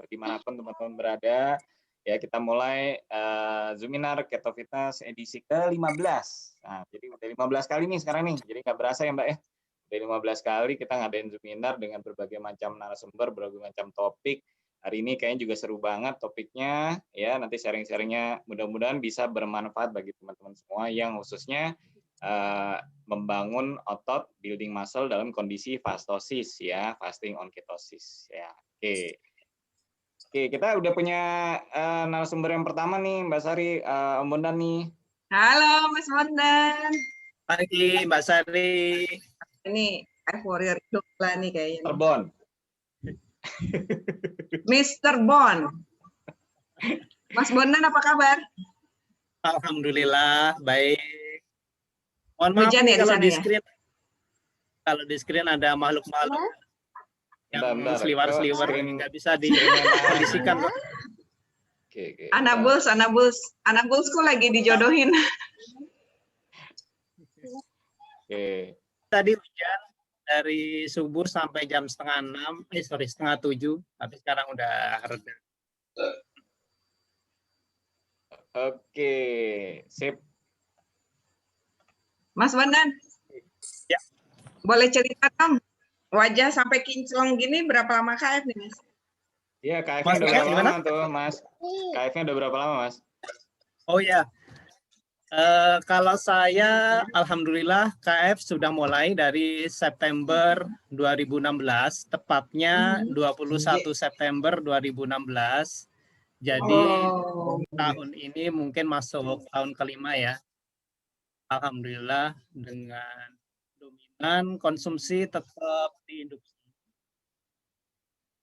dimanapun teman-teman berada. Ya, kita mulai Zoominar Keto Fitness edisi ke-15. Nah, jadi udah 15 kali nih sekarang nih. Jadi nggak berasa ya Mbak ya. Udah 15 kali kita ngadain Zoominar dengan berbagai macam narasumber, berbagai macam topik. Hari ini kayaknya juga seru banget topiknya. Ya, nanti sharing-sharingnya mudah-mudahan bisa bermanfaat bagi teman-teman semua yang khususnya membangun otot, building muscle dalam kondisi fastosis ya, fasting on ketosis ya. Oke. Oke, kita udah punya narasumber yang pertama nih, Mbak Sari, Om Bondan nih. Halo Mas Bondan. Pagi Mbak Sari. Ini Warrior Jogla nih kayaknya. Mr. Bon. Mr. Bon. Mas Bondan apa kabar? Alhamdulillah baik. Mohon maaf Hujan ya kalau di di sana screen. Kalau di screen ada makhluk-makhluk yang seliwar-seliwar nggak bisa dikondisikan. Oke. Anabulsku lagi dijodohin. Oke. Tadi hujan dari subuh sampai jam setengah 7, tapi sekarang udah reda. Oke, sip. Mas Bondan, ya. Boleh cerita dong, wajah sampai kinclong gini berapa lama KF nih Mas? Iya, KF-nya udah berapa lama tuh Mas? KF-nya udah berapa lama Mas? Oh ya, kalau saya alhamdulillah KF sudah mulai dari September 2016, tepatnya 21 September 2016. Jadi tahun ini mungkin masuk tahun kelima ya. Alhamdulillah dengan dominan konsumsi tetap diinduksi.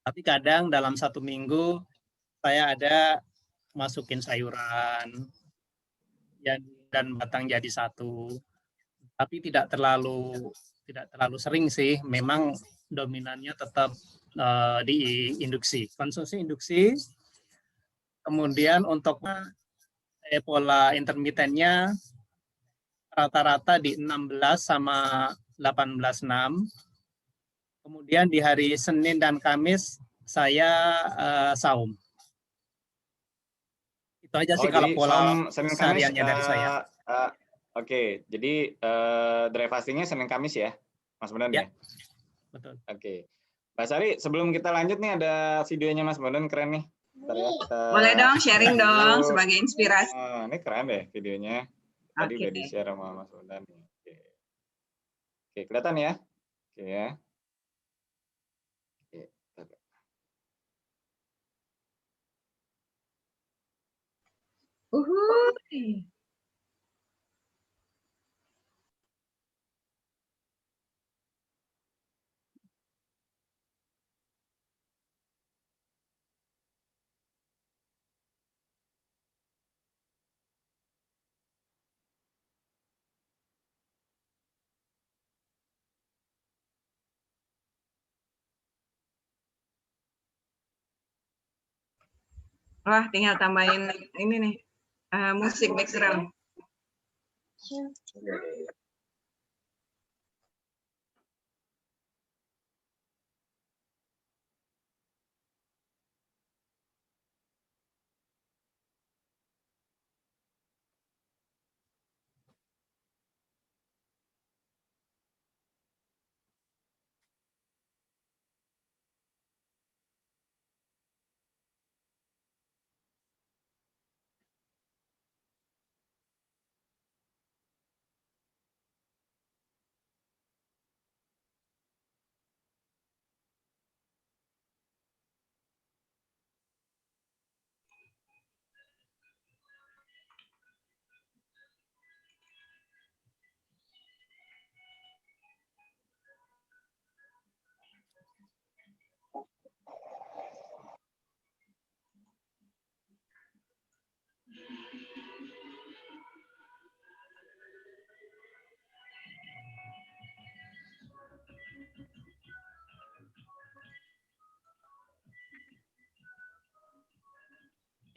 Tapi kadang dalam 1 minggu saya ada masukin sayuran dan batang jadi 1. Tapi tidak terlalu sering sih. Memang dominannya tetap diinduksi. Konsumsi induksi. Kemudian untuk pola intermittennya rata-rata di 16 sama 18,6. Kemudian di hari Senin dan Kamis saya saum. Itu aja sih kalau pola sehariannya dari saya. Oke, jadi dry fastingnya Senin Kamis ya, Mas Bondan ya? Betul. Oke. Mbak Sari, sebelum kita lanjut nih ada videonya Mas Bondan keren nih. Boleh dong, sharing dong sebagai inspirasi. Ini keren deh videonya. Tadi udah di-share sama Mas Bondan. Oke, kelihatan ya? Oke ya. Wah, tinggal tambahin ini nih, musik background.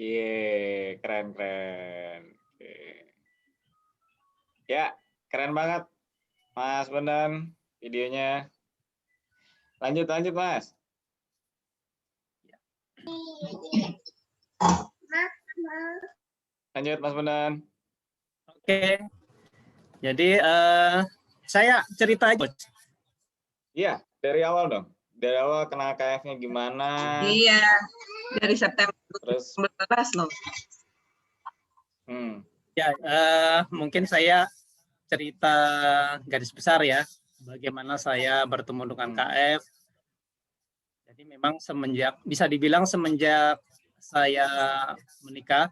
Iya, keren. Ya, keren banget Mas Bondan videonya. Lanjut Mas. Lanjut Mas Bondan. Oke. Jadi saya cerita aja. Iya, dari awal dong. Dari awal kenal KF-nya gimana? Iya, dari September Terus 2019 loh. Ya, mungkin saya cerita garis besar ya, bagaimana saya bertemu dengan KF. Jadi memang bisa dibilang semenjak saya menikah,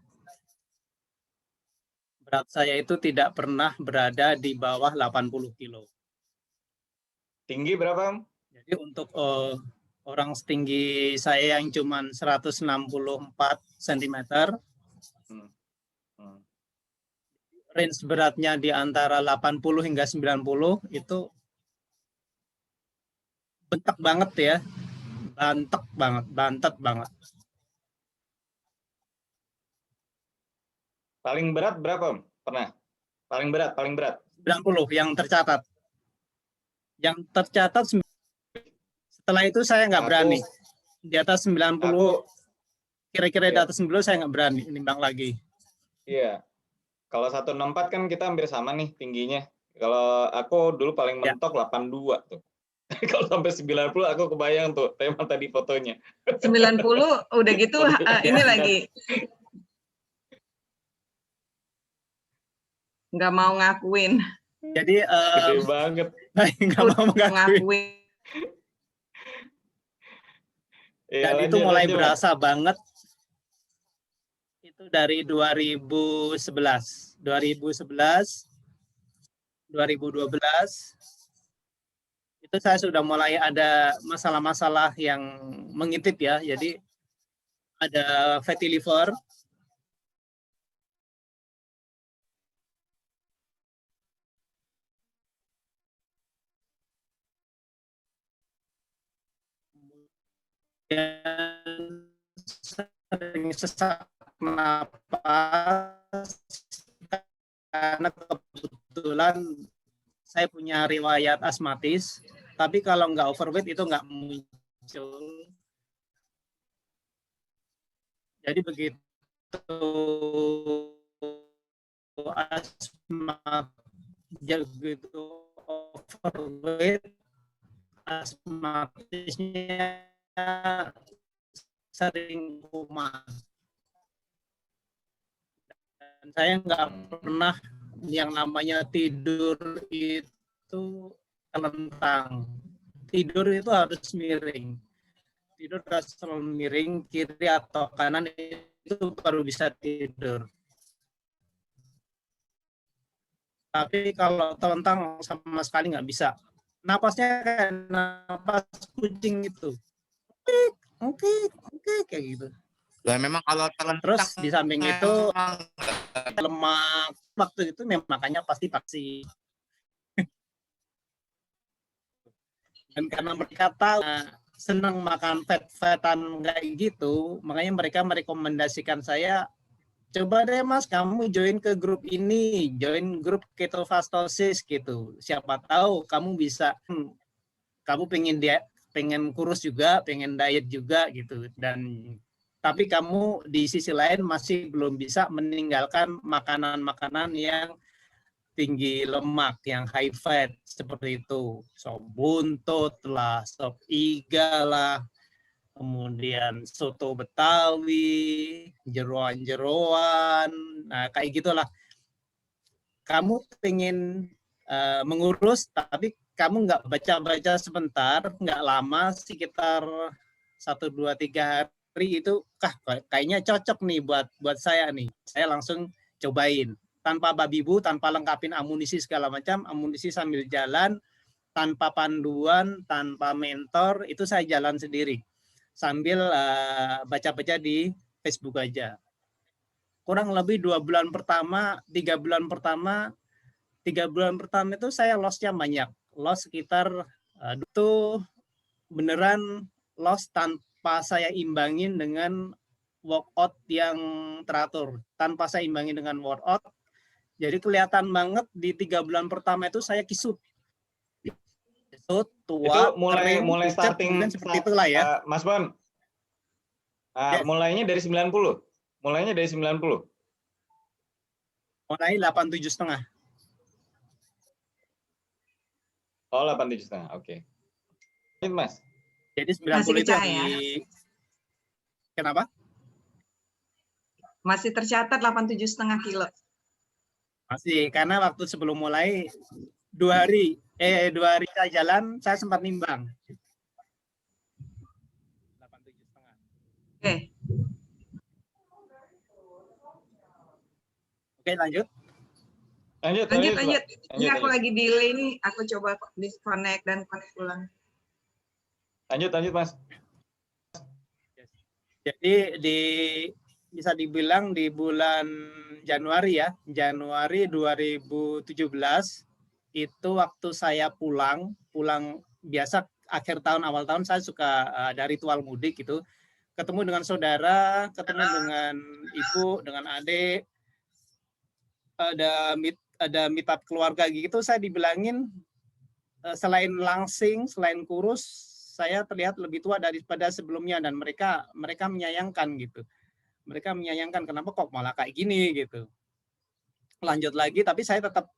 berat saya itu tidak pernah berada di bawah 80 kilo. Tinggi berapa, Om? Jadi untuk orang setinggi saya yang cuma 164 cm, range beratnya di antara 80 hingga 90 itu bentek banget ya. Bantet banget. Paling berat berapa, Om? Pernah? Paling berat. 90 yang tercatat. Yang tercatat setelah itu saya nggak berani. Di atas 90, kira-kira di atas 90 saya nggak berani nimbang lagi. Iya. Kalau 164 kan kita hampir sama nih tingginya. Kalau aku dulu paling mentok 82 tuh. Kalau sampai 90 aku kebayang tuh tema tadi fotonya. 90 udah gitu ini lagi. Nggak mau ngakuin. Jadi gede banget. Nggak mau ngakuin. Dan itu mulai berasa banget itu dari 2011, 2012 itu saya sudah mulai ada masalah-masalah yang mengintip ya. Jadi ada fatty liver, sering sesak napas karena kebetulan saya punya riwayat asmatis, tapi kalau nggak overweight itu nggak muncul. Jadi begitu begitu overweight, asmatisnya sering kumat. Dan saya nggak pernah yang namanya tidur itu telentang. Tidur itu harus miring. Tidur harus selalu miring, kiri atau kanan itu baru bisa tidur. Tapi kalau telentang sama sekali nggak bisa. Napasnya kayak napas kucing itu. Oke, kayak gitu. Ya memang kalau terus di samping itu lemak waktu itu makanya pasti paksi. Dan karena mereka tahu senang makan fat-fatan kayak gitu, makanya mereka merekomendasikan saya, coba deh Mas kamu join ke grup ini, join grup ketofastosis gitu. Siapa tahu kamu bisa, kamu pengen kurus juga, pengen diet juga gitu. Dan tapi kamu di sisi lain masih belum bisa meninggalkan makanan-makanan yang tinggi lemak, yang high fat seperti itu. Sop buntut lah, sop iga lah, kemudian soto Betawi, jeroan-jeroan, nah kayak gitulah. Kamu pengen mengurus, tapi kamu nggak baca-baca sebentar, nggak lama, sekitar 1, 2, 3 hari itu, kayaknya cocok nih buat saya nih. Saya langsung cobain. Tanpa babi bu, tanpa lengkapin amunisi segala macam, amunisi sambil jalan, tanpa panduan, tanpa mentor, itu saya jalan sendiri. Sambil baca-baca di Facebook aja. Kurang lebih 2 bulan pertama, 3 bulan pertama itu saya loss-nya banyak. Loss sekitar, itu beneran loss tanpa saya imbangin dengan workout yang teratur. Tanpa saya imbangin dengan workout, jadi kelihatan banget di 3 bulan pertama itu saya kisut. Kisut, tua, itu mulai kering, starting seperti itulah ya. Mas Bon. Yes. Mulainya dari 90. Mulainya dari 90. Mulai 87,5. Oh, 87,5. Oke. Lanjut, Mas. Jadi 90 Masih itu kecil di ya? Kenapa? Masih tercatat 87,5 kilo. Masih, karena waktu sebelum mulai 2 hari saya jalan, saya sempat nimbang. 87,5. Oke. Oke, lanjut. Lanjut. Ini aku lagi delay nih, aku coba disconnect dan connect ulang. Lanjut, Mas. Jadi bisa dibilang di bulan Januari ya, Januari 2017 itu waktu saya pulang biasa akhir tahun awal tahun saya suka ada ritual mudik gitu, ketemu dengan saudara, ketemu dengan ibu, dengan adik, ada meet up keluarga gitu. Saya dibilangin selain langsing, selain kurus, saya terlihat lebih tua daripada sebelumnya, dan mereka menyayangkan gitu. Mereka menyayangkan kenapa kok malah kayak gini gitu. Lanjut lagi, tapi saya tetap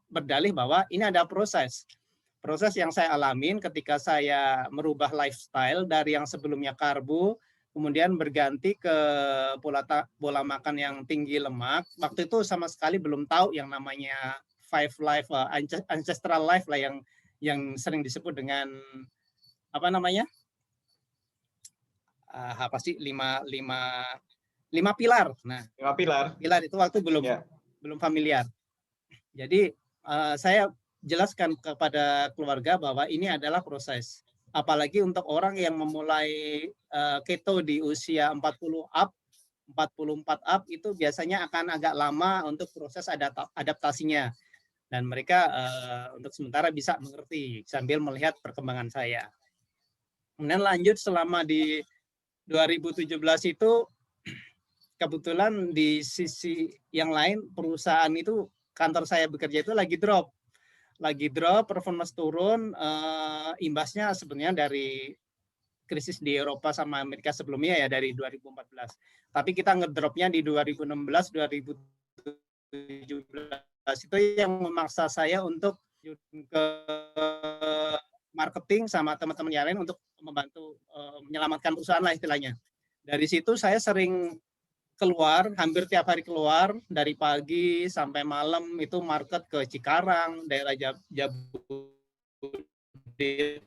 berdalih bahwa ini ada proses yang saya alamin ketika saya merubah lifestyle dari yang sebelumnya karbo, kemudian berganti ke pola makan yang tinggi lemak. Waktu itu sama sekali belum tahu yang namanya five life, ancestral life lah, yang sering disebut dengan apa namanya, apa sih, lima pilar. Nah, 5 pilar. Pilar itu waktu belum familiar. Jadi saya jelaskan kepada keluarga bahwa ini adalah proses. Apalagi untuk orang yang memulai keto di usia 44 up itu biasanya akan agak lama untuk proses adaptasinya. Dan mereka untuk sementara bisa mengerti sambil melihat perkembangan saya. Kemudian lanjut selama di 2017 itu kebetulan di sisi yang lain perusahaan itu, kantor saya bekerja itu lagi drop, performance turun, imbasnya sebenarnya dari krisis di Eropa sama Amerika sebelumnya ya, dari 2014. Tapi kita ngedropnya di 2016, 2017 itu yang memaksa saya untuk ke marketing sama teman-teman yang lain untuk membantu menyelamatkan perusahaan lah istilahnya. Dari situ saya sering keluar, hampir tiap hari keluar, dari pagi sampai malam itu market ke Cikarang, daerah Jabodetabek,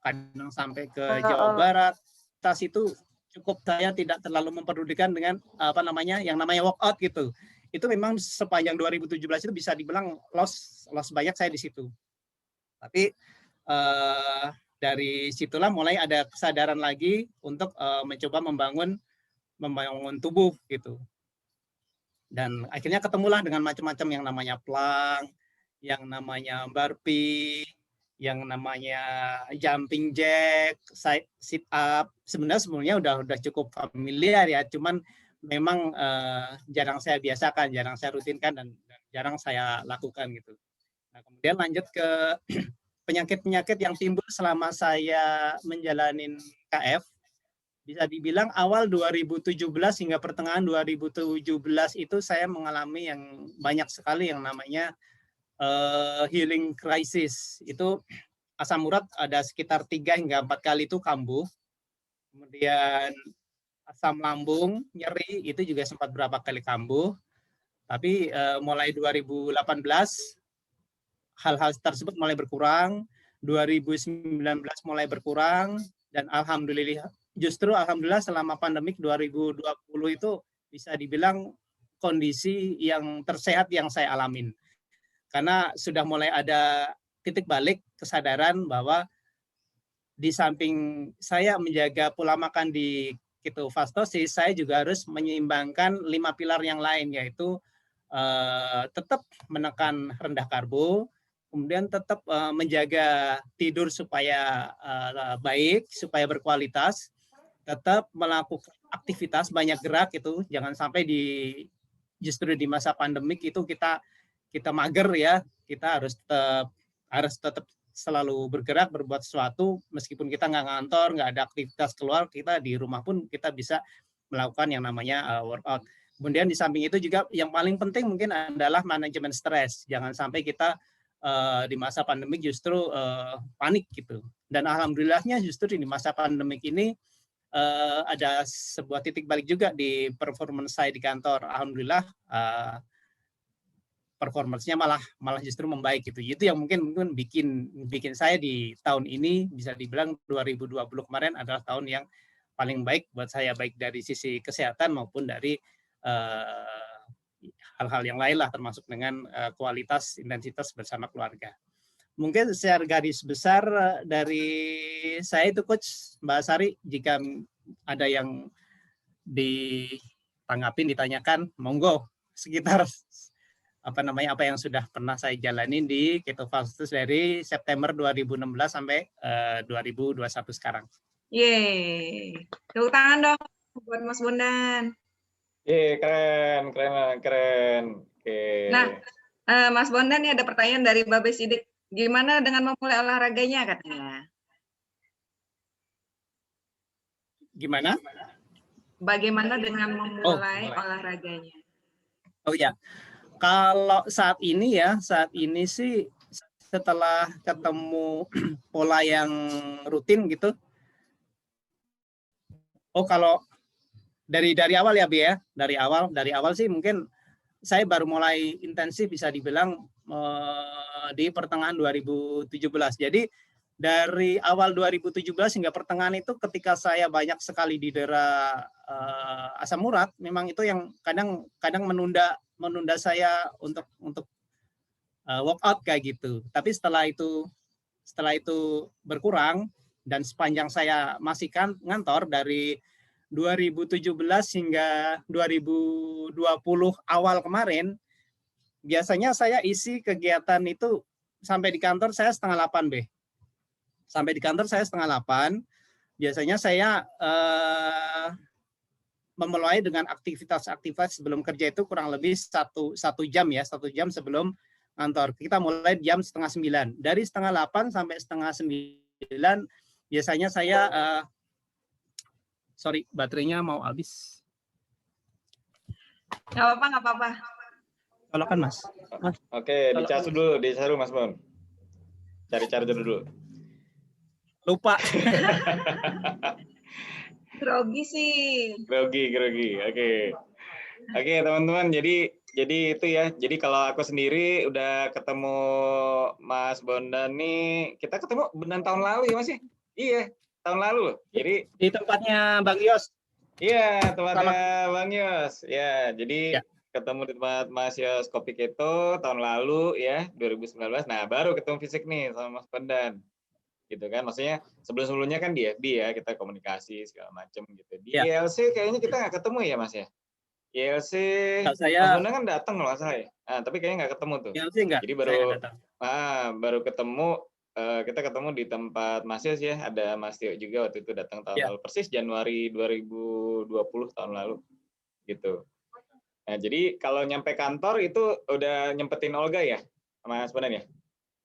kadang sampai ke Jawa Barat. Tas itu cukup, saya tidak terlalu memperdulikan dengan apa namanya, yang namanya walkout gitu. Itu memang sepanjang 2017 itu bisa dibilang loss banyak saya di situ. Tapi dari situlah mulai ada kesadaran lagi untuk mencoba membangun tubuh gitu. Dan akhirnya ketemulah dengan macam-macam yang namanya plank, yang namanya burpee, yang namanya jumping jack, sit up. Sebenarnya udah cukup familiar ya, cuman memang jarang saya biasakan, jarang saya rutinkan, dan jarang saya lakukan gitu. Nah, kemudian lanjut ke penyakit-penyakit yang timbul selama saya menjalanin KF. Bisa dibilang awal 2017 hingga pertengahan 2017 itu saya mengalami yang banyak sekali yang namanya healing crisis. Itu asam urat ada sekitar 3 hingga 4 kali itu kambuh. Kemudian asam lambung, nyeri itu juga sempat berapa kali kambuh. Tapi mulai 2018 hal-hal tersebut mulai berkurang, 2019 mulai berkurang, dan alhamdulillah selama pandemik 2020 itu bisa dibilang kondisi yang tersehat yang saya alamin. Karena sudah mulai ada titik balik kesadaran bahwa di samping saya menjaga pola makan di ketofastosis, saya juga harus menyeimbangkan 5 pilar yang lain, yaitu tetap menekan rendah karbo, kemudian tetap menjaga tidur supaya baik, supaya berkualitas, tetap melakukan aktivitas banyak gerak itu, jangan sampai justru di masa pandemik itu kita mager ya, kita harus tetap selalu bergerak, berbuat sesuatu, meskipun kita nggak ngantor, nggak ada aktivitas keluar, kita di rumah pun kita bisa melakukan yang namanya workout. Kemudian di samping itu juga yang paling penting mungkin adalah manajemen stres. Jangan sampai kita di masa pandemik justru panik gitu. Dan alhamdulillahnya justru di masa pandemik ini ada sebuah titik balik juga di performance saya di kantor. Alhamdulillah performance-nya malah justru membaik gitu. Itu yang mungkin bikin saya di tahun ini bisa dibilang 2020 kemarin adalah tahun yang paling baik buat saya, baik dari sisi kesehatan maupun dari hal-hal yang lain lah, termasuk dengan kualitas intensitas bersama keluarga. Mungkin secara garis besar dari saya itu Coach Mbak Sari, jika ada yang ditanggapin, ditanyakan, monggo, sekitar apa yang sudah pernah saya jalani di Keto Fastus dari September 2016 sampai 2021 sekarang. Yeay. Tepuk tangan dong buat Mas Bondan. Keren. Oke. Nah, Mas Bondan nih ada pertanyaan dari Babe Sidik. Gimana dengan memulai olahraganya katanya? Gimana? Bagaimana dengan memulai olahraganya? Oh ya, kalau saat ini sih setelah ketemu pola yang rutin gitu. Oh, kalau dari awal ya, Bi ya. Dari awal sih mungkin saya baru mulai intensif bisa dibilang di pertengahan 2017. Jadi dari awal 2017 hingga pertengahan itu ketika saya banyak sekali didera asam urat, memang itu yang kadang menunda saya untuk workout kayak gitu. Tapi setelah itu berkurang dan sepanjang saya masih ngantor dari 2017 hingga 2020 awal kemarin, biasanya saya isi kegiatan itu sampai di kantor saya 7:30, B. Sampai di kantor saya 7:30. Biasanya saya memulai dengan aktivitas sebelum kerja itu kurang lebih satu jam ya, 1 jam sebelum kantor. Kita mulai jam 8:30. Dari 7:30 sampai 8:30 biasanya saya sorry, baterainya mau habis. Nggak apa-apa. Tolongkan Mas. Oke, dicas dulu Mas Bon. Cari charger dulu. Lupa. Grogi sih. Grogi. Oke, teman-teman. Jadi itu ya. Jadi kalau aku sendiri udah ketemu Mas Bondan nih, kita ketemu benar tahun lalu ya Mas ya? Iya, tahun lalu loh. Jadi di tempatnya Bang Yos. Iya, tempatnya Bang Yos. Ya, jadi ketemu di tempat Mas Yos Kopi Keto tahun lalu ya, 2019. Nah, baru ketemu fisik nih sama Mas Bondan. Gitu kan, maksudnya sebelumnya kan di FB ya, kita komunikasi segala macam gitu. Di YLC kayaknya kita nggak ketemu ya Mas ya? YLC, Mas Bondan kan datang loh saya. Nah, tapi kayaknya nggak ketemu tuh. YLC enggak? Jadi baru ketemu, kita ketemu di tempat Mas Yos ya, ada Mas Tio juga waktu itu datang tahun lalu, persis Januari 2020 tahun lalu gitu. Nah, jadi kalau nyampe kantor itu udah nyempetin Olga ya, Mas Bondan ya?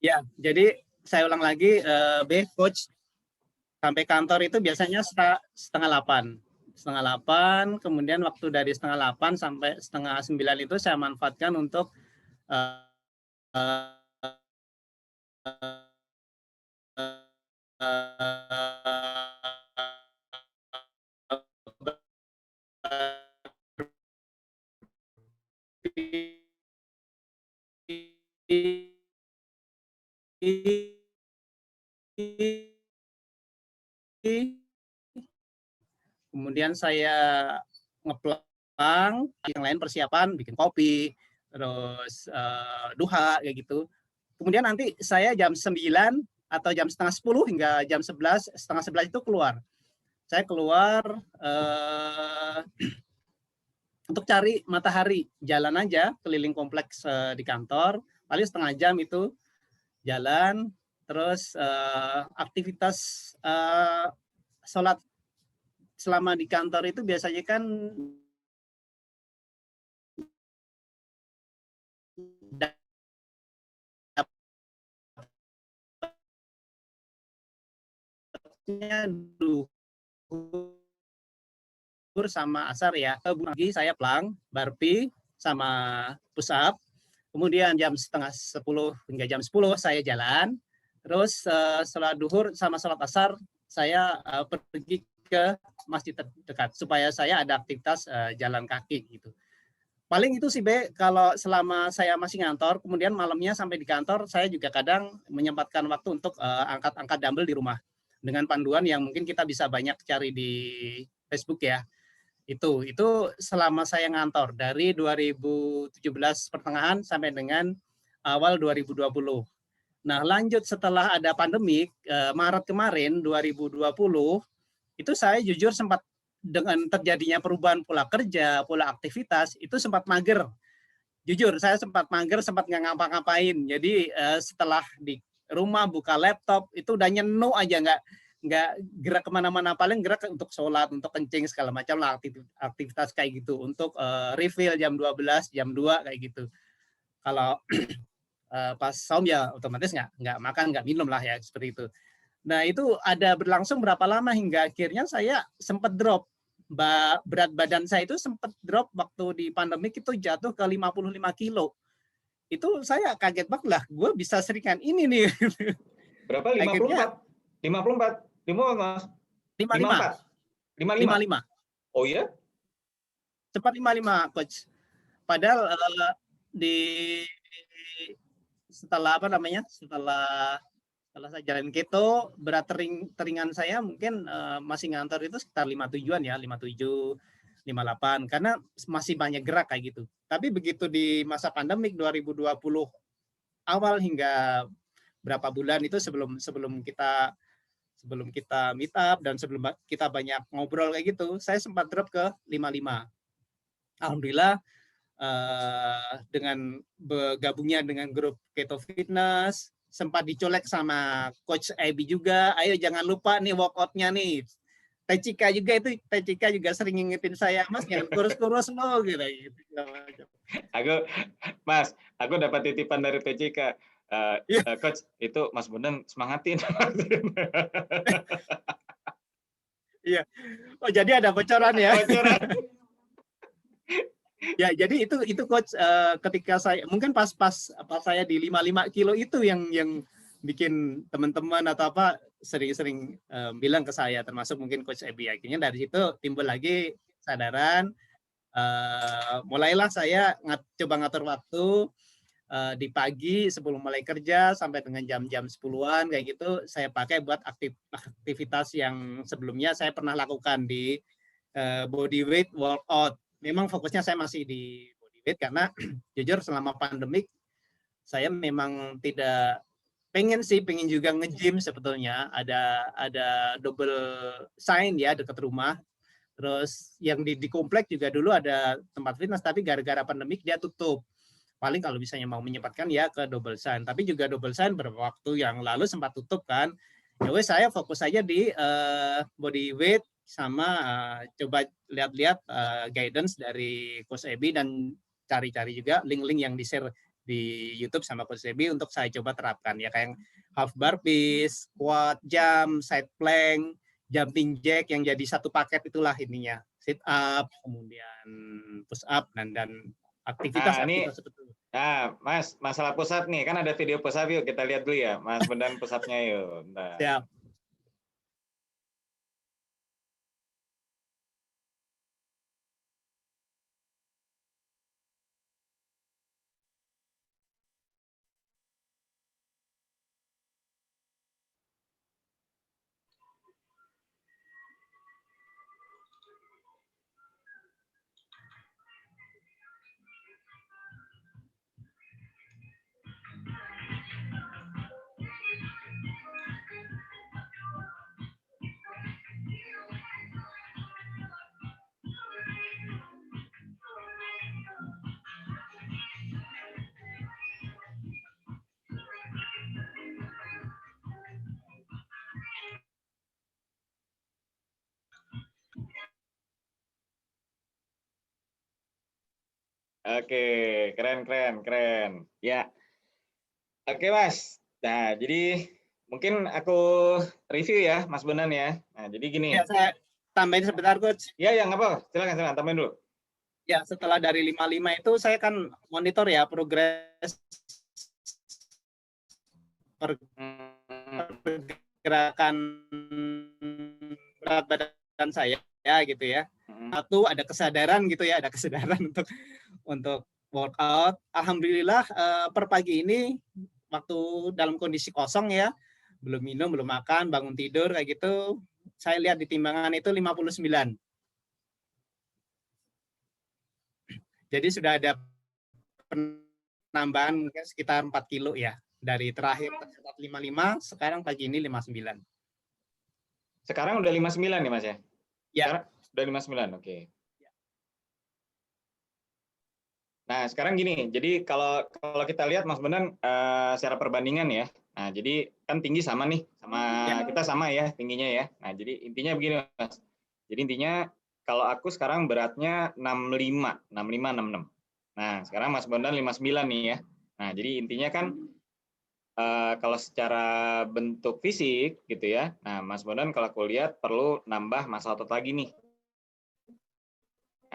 Ya, jadi saya ulang lagi, B, Coach, sampai kantor itu biasanya 7:30. 7:30, kemudian waktu dari 7:30 sampai 8:30 itu saya manfaatkan untuk kemudian saya ngeplang, yang lain persiapan, bikin kopi, terus duha kayak gitu. Kemudian nanti saya jam 9 atau jam 9:30 hingga jam 11, 10:30 itu keluar. Saya keluar untuk cari matahari, jalan aja keliling kompleks di kantor, paling setengah jam itu jalan, terus aktivitas sholat selama di kantor itu biasanya kan fokusnya duhur sama asar ya. Pagi saya plank, burpee, sama push up. Kemudian jam setengah 10 hingga jam 10 saya jalan. Terus setelah duhur sama sholat asar, saya pergi ke masjid terdekat supaya saya ada aktivitas jalan kaki gitu. Paling itu sih B, kalau selama saya masih ngantor, kemudian malamnya sampai di kantor, saya juga kadang menyempatkan waktu untuk angkat-angkat dumbbell di rumah dengan panduan yang mungkin kita bisa banyak cari di Facebook ya. Itu selama saya ngantor dari 2017 pertengahan sampai dengan awal 2020. Nah, lanjut setelah ada pandemi Maret kemarin 2020, itu saya jujur sempat dengan terjadinya perubahan pola kerja, pola aktivitas, itu sempat mager. Jujur, saya sempat mager, sempat nggak ngapa-ngapain. Jadi setelah di rumah buka laptop, itu udah nyenu aja, nggak gerak kemana-mana, paling gerak untuk sholat, untuk kencing segala macam lah, aktivitas kayak gitu, untuk refill jam 12, jam 2 kayak gitu. Kalau pas saum ya otomatis nggak makan, nggak minum lah ya, seperti itu. Nah itu ada berlangsung berapa lama hingga akhirnya saya sempat drop. Berat badan saya itu sempat drop waktu di pandemik, itu jatuh ke 55 kilo. Itu saya kaget banget lah, gue bisa seringan ini nih. Berapa? 54? 54? 54, Mas? 55. 55? Oh iya? Cepat 55, Coach. Padahal setelah saya jalan keto, berat teringan saya mungkin masih ngantor itu sekitar 57-an ya, 57, 58, karena masih banyak gerak kayak gitu. Tapi begitu di masa pandemik 2020 awal hingga berapa bulan itu sebelum kita meet up dan sebelum kita banyak ngobrol kayak gitu, saya sempat drop ke 55. Alhamdulillah dengan bergabungnya dengan grup Keto Fitness, sempat dicolek sama Coach Ebi juga, ayo jangan lupa nih workout-nya nih. Tecika juga sering ngingetin saya, Mas jangan kurus-kurus lo gitu. Aku dapat titipan dari Tecika. Coach, itu Mas Bondan semangatin. Iya. Oh jadi ada bocoran ya. Bocoran. Ya jadi itu Coach, ketika saya mungkin pas saya di 55 kilo itu yang bikin teman-teman atau apa sering bilang ke saya, termasuk mungkin Coach Ebi. Akhirnya dari situ timbul lagi kesadaran, mulailah saya coba ngatur waktu di pagi sebelum mulai kerja sampai dengan jam-jam 10-an kayak gitu, saya pakai buat aktivitas yang sebelumnya saya pernah lakukan di body weight workout. Memang fokusnya saya masih di body weight karena jujur selama pandemik saya memang tidak pengen juga nge-gym sebetulnya. Ada double sign ya dekat rumah. Terus yang di komplek juga dulu ada tempat fitness, tapi gara-gara pandemik dia tutup. Paling kalau misalnya mau menyempatkan ya ke double sign. Tapi juga double sign beberapa waktu yang lalu sempat tutup kan. Ya saya fokus aja di body weight sama coba lihat-lihat guidance dari Coach Ebi dan cari-cari juga link-link yang di-share di YouTube sama Coach Ebi untuk saya coba terapkan ya, kayak half burpees, squat, jump, side plank, jumping jack yang jadi satu paket itulah ininya. Sit up, kemudian push up dan aktivitas seperti itu. Nah, Mas, masalah push up nih, kan ada video push up, yuk kita lihat dulu ya, Mas Bondan push up-nya yuk. Bentar. Siap. Oke, keren. Ya. Oke, Mas. Nah, jadi mungkin aku review ya, Mas Bondan ya. Nah, jadi gini. Ya, saya tambahin sebentar, Coach. Ya, nggak apa. Silakan tambahin dulu. Ya, setelah dari 55 itu saya kan monitor ya progres pergerakan berat badan saya ya gitu ya. Satu ada kesadaran gitu ya, ada kesadaran untuk workout. Alhamdulillah per pagi ini waktu dalam kondisi kosong ya, belum minum, belum makan, bangun tidur kayak gitu, saya lihat di timbangan itu 59. Jadi sudah ada penambahan mungkin sekitar 4 kilo ya. Dari terakhir 55, sekarang pagi ini 59. Sekarang udah 59 nih Mas ya? Ya. Sekarang udah 59, oke. Nah, sekarang gini, jadi kalau kita lihat Mas Bondan secara perbandingan ya. Nah, jadi kan tinggi sama nih, kita sama ya tingginya ya. Nah, jadi intinya begini Mas. Jadi intinya kalau aku sekarang beratnya 65, 66. Nah, sekarang Mas Bondan 59 nih ya. Nah, jadi intinya kan kalau secara bentuk fisik gitu ya. Nah, Mas Bondan kalau aku lihat perlu nambah massa otot lagi nih.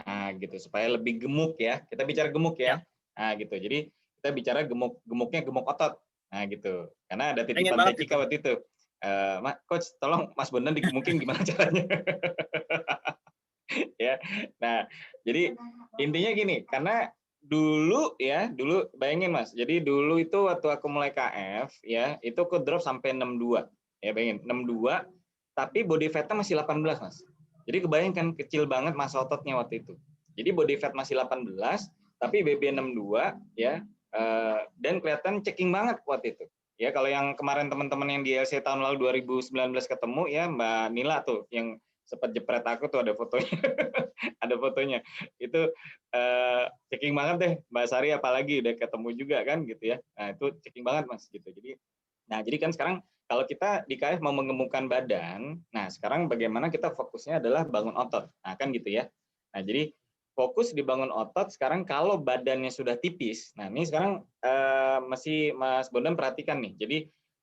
Nah, gitu supaya lebih gemuk ya. Kita bicara gemuk ya. Nah, gitu. Jadi kita bicara gemuknya gemuk otot. Nah, gitu. Karena ada titipan Teh Cika waktu itu. Coach, tolong Mas Bondan digemukin gimana caranya? Ya. Nah, jadi intinya gini, karena dulu bayangin Mas. Jadi dulu itu waktu aku mulai KF ya, itu aku drop sampai 62. Ya, bayangin 62 tapi body fat-nya masih 18, Mas. Jadi kebayangkan kecil banget massa ototnya waktu itu. Jadi body fat masih 18, tapi BB 62 ya, dan kelihatan ceking banget waktu itu. Ya, kalau yang kemarin teman-teman yang di LC tahun lalu 2019 ketemu ya Mbak Nila tuh yang sempat jepret aku tuh ada fotonya. Ada fotonya. Itu ceking banget deh Mbak Sari apalagi udah ketemu juga kan gitu ya. Nah, itu ceking banget Mas gitu. Jadi kan sekarang kalau kita di KF mau mengemukkan badan, nah sekarang bagaimana kita fokusnya adalah bangun otot. Nah, kan gitu ya. Nah, jadi fokus di bangun otot sekarang kalau badannya sudah tipis. Nah, ini sekarang masih Mas Bondan perhatikan nih. Jadi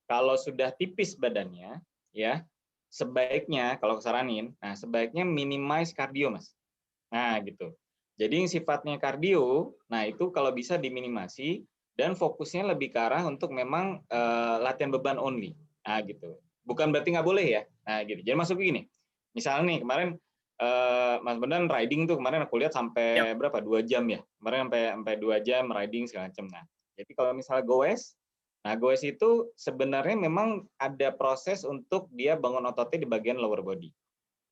kalau sudah tipis badannya ya, sebaiknya kalau saranin, nah sebaiknya minimize kardio, Mas. Nah, gitu. Jadi yang sifatnya kardio, nah itu kalau bisa diminimasi dan fokusnya lebih ke arah untuk memang latihan beban only. Nah, gitu. Bukan berarti nggak boleh ya. Nah, gitu. Jadi masuk begini. Misalnya nih kemarin Mas Bondan riding tuh kemarin aku lihat sampai berapa? 2 jam ya. Kemarin sampai 2 jam riding segala macam. Nah, jadi kalau misalnya goes, nah goes itu sebenarnya memang ada proses untuk dia bangun ototnya di bagian lower body.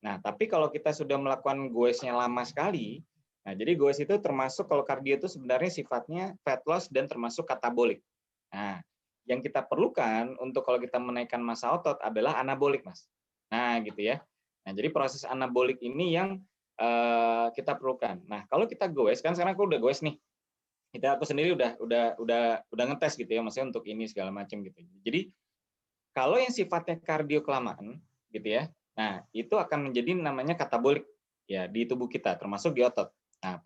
Nah, tapi kalau kita sudah melakukan goesnya lama sekali, nah jadi goes itu termasuk kalau kardio itu sebenarnya sifatnya fat loss dan termasuk katabolik. Nah, yang kita perlukan untuk kalau kita menaikkan massa otot adalah anabolik, Mas. Nah, gitu ya. Nah, jadi proses anabolik ini yang kita perlukan. Nah, kalau kita goes kan sekarang aku udah goes nih. Aku sendiri udah ngetes gitu ya, maksudnya untuk ini segala macam gitu. Jadi kalau yang sifatnya kardio kelamaan gitu ya, nah itu akan menjadi namanya katabolik ya di tubuh kita, termasuk di otot. Nah,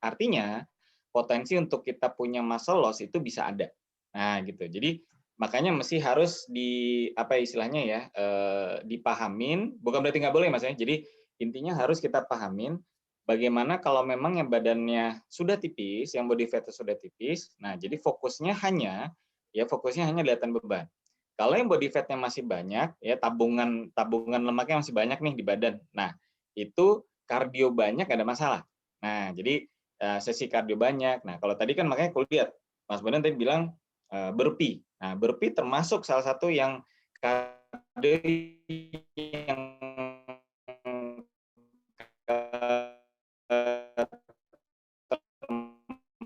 artinya potensi untuk kita punya muscle loss itu bisa ada. Nah, gitu. Jadi makanya mesti harus apa istilahnya ya, dipahamin, bukan berarti nggak boleh Mas ya. Jadi intinya harus kita pahamin bagaimana kalau memang yang badannya sudah tipis, yang body fat sudah tipis. Nah, jadi fokusnya hanya latihan beban. Kalau yang body fat-nya masih banyak, ya tabungan lemaknya masih banyak nih di badan. Nah, itu kardio banyak ada masalah. Nah, jadi sesi kardio banyak. Nah, kalau tadi kan makanya aku lihat Mas Bondan tadi bilang burpee. Nah, burpee termasuk salah satu yang kardio yang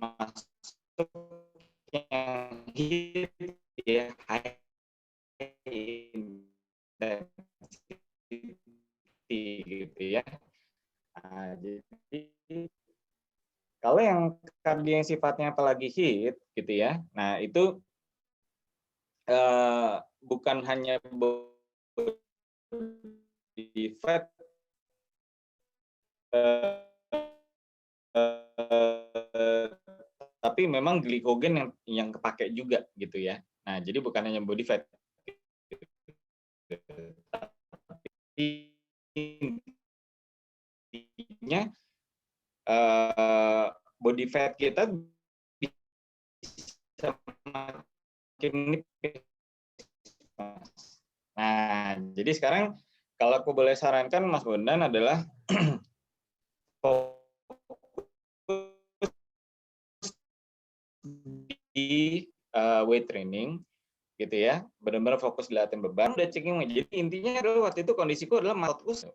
termasuk yang hit ya high gitu ya. Nah, jadi kalau yang kardio yang sifatnya apalagi hit gitu ya, nah itu bukan hanya body fat, tapi memang glikogen yang kepake juga gitu ya. Nah, jadi bukan hanya body fat Intinya body fat kita bisa makin nipis. Nah, jadi sekarang kalau aku boleh sarankan Mas Bondan adalah fokus di weight training gitu ya, benar-benar fokus di latihan beban, udah checking. Jadi intinya adalah waktu itu kondisiku adalah otot.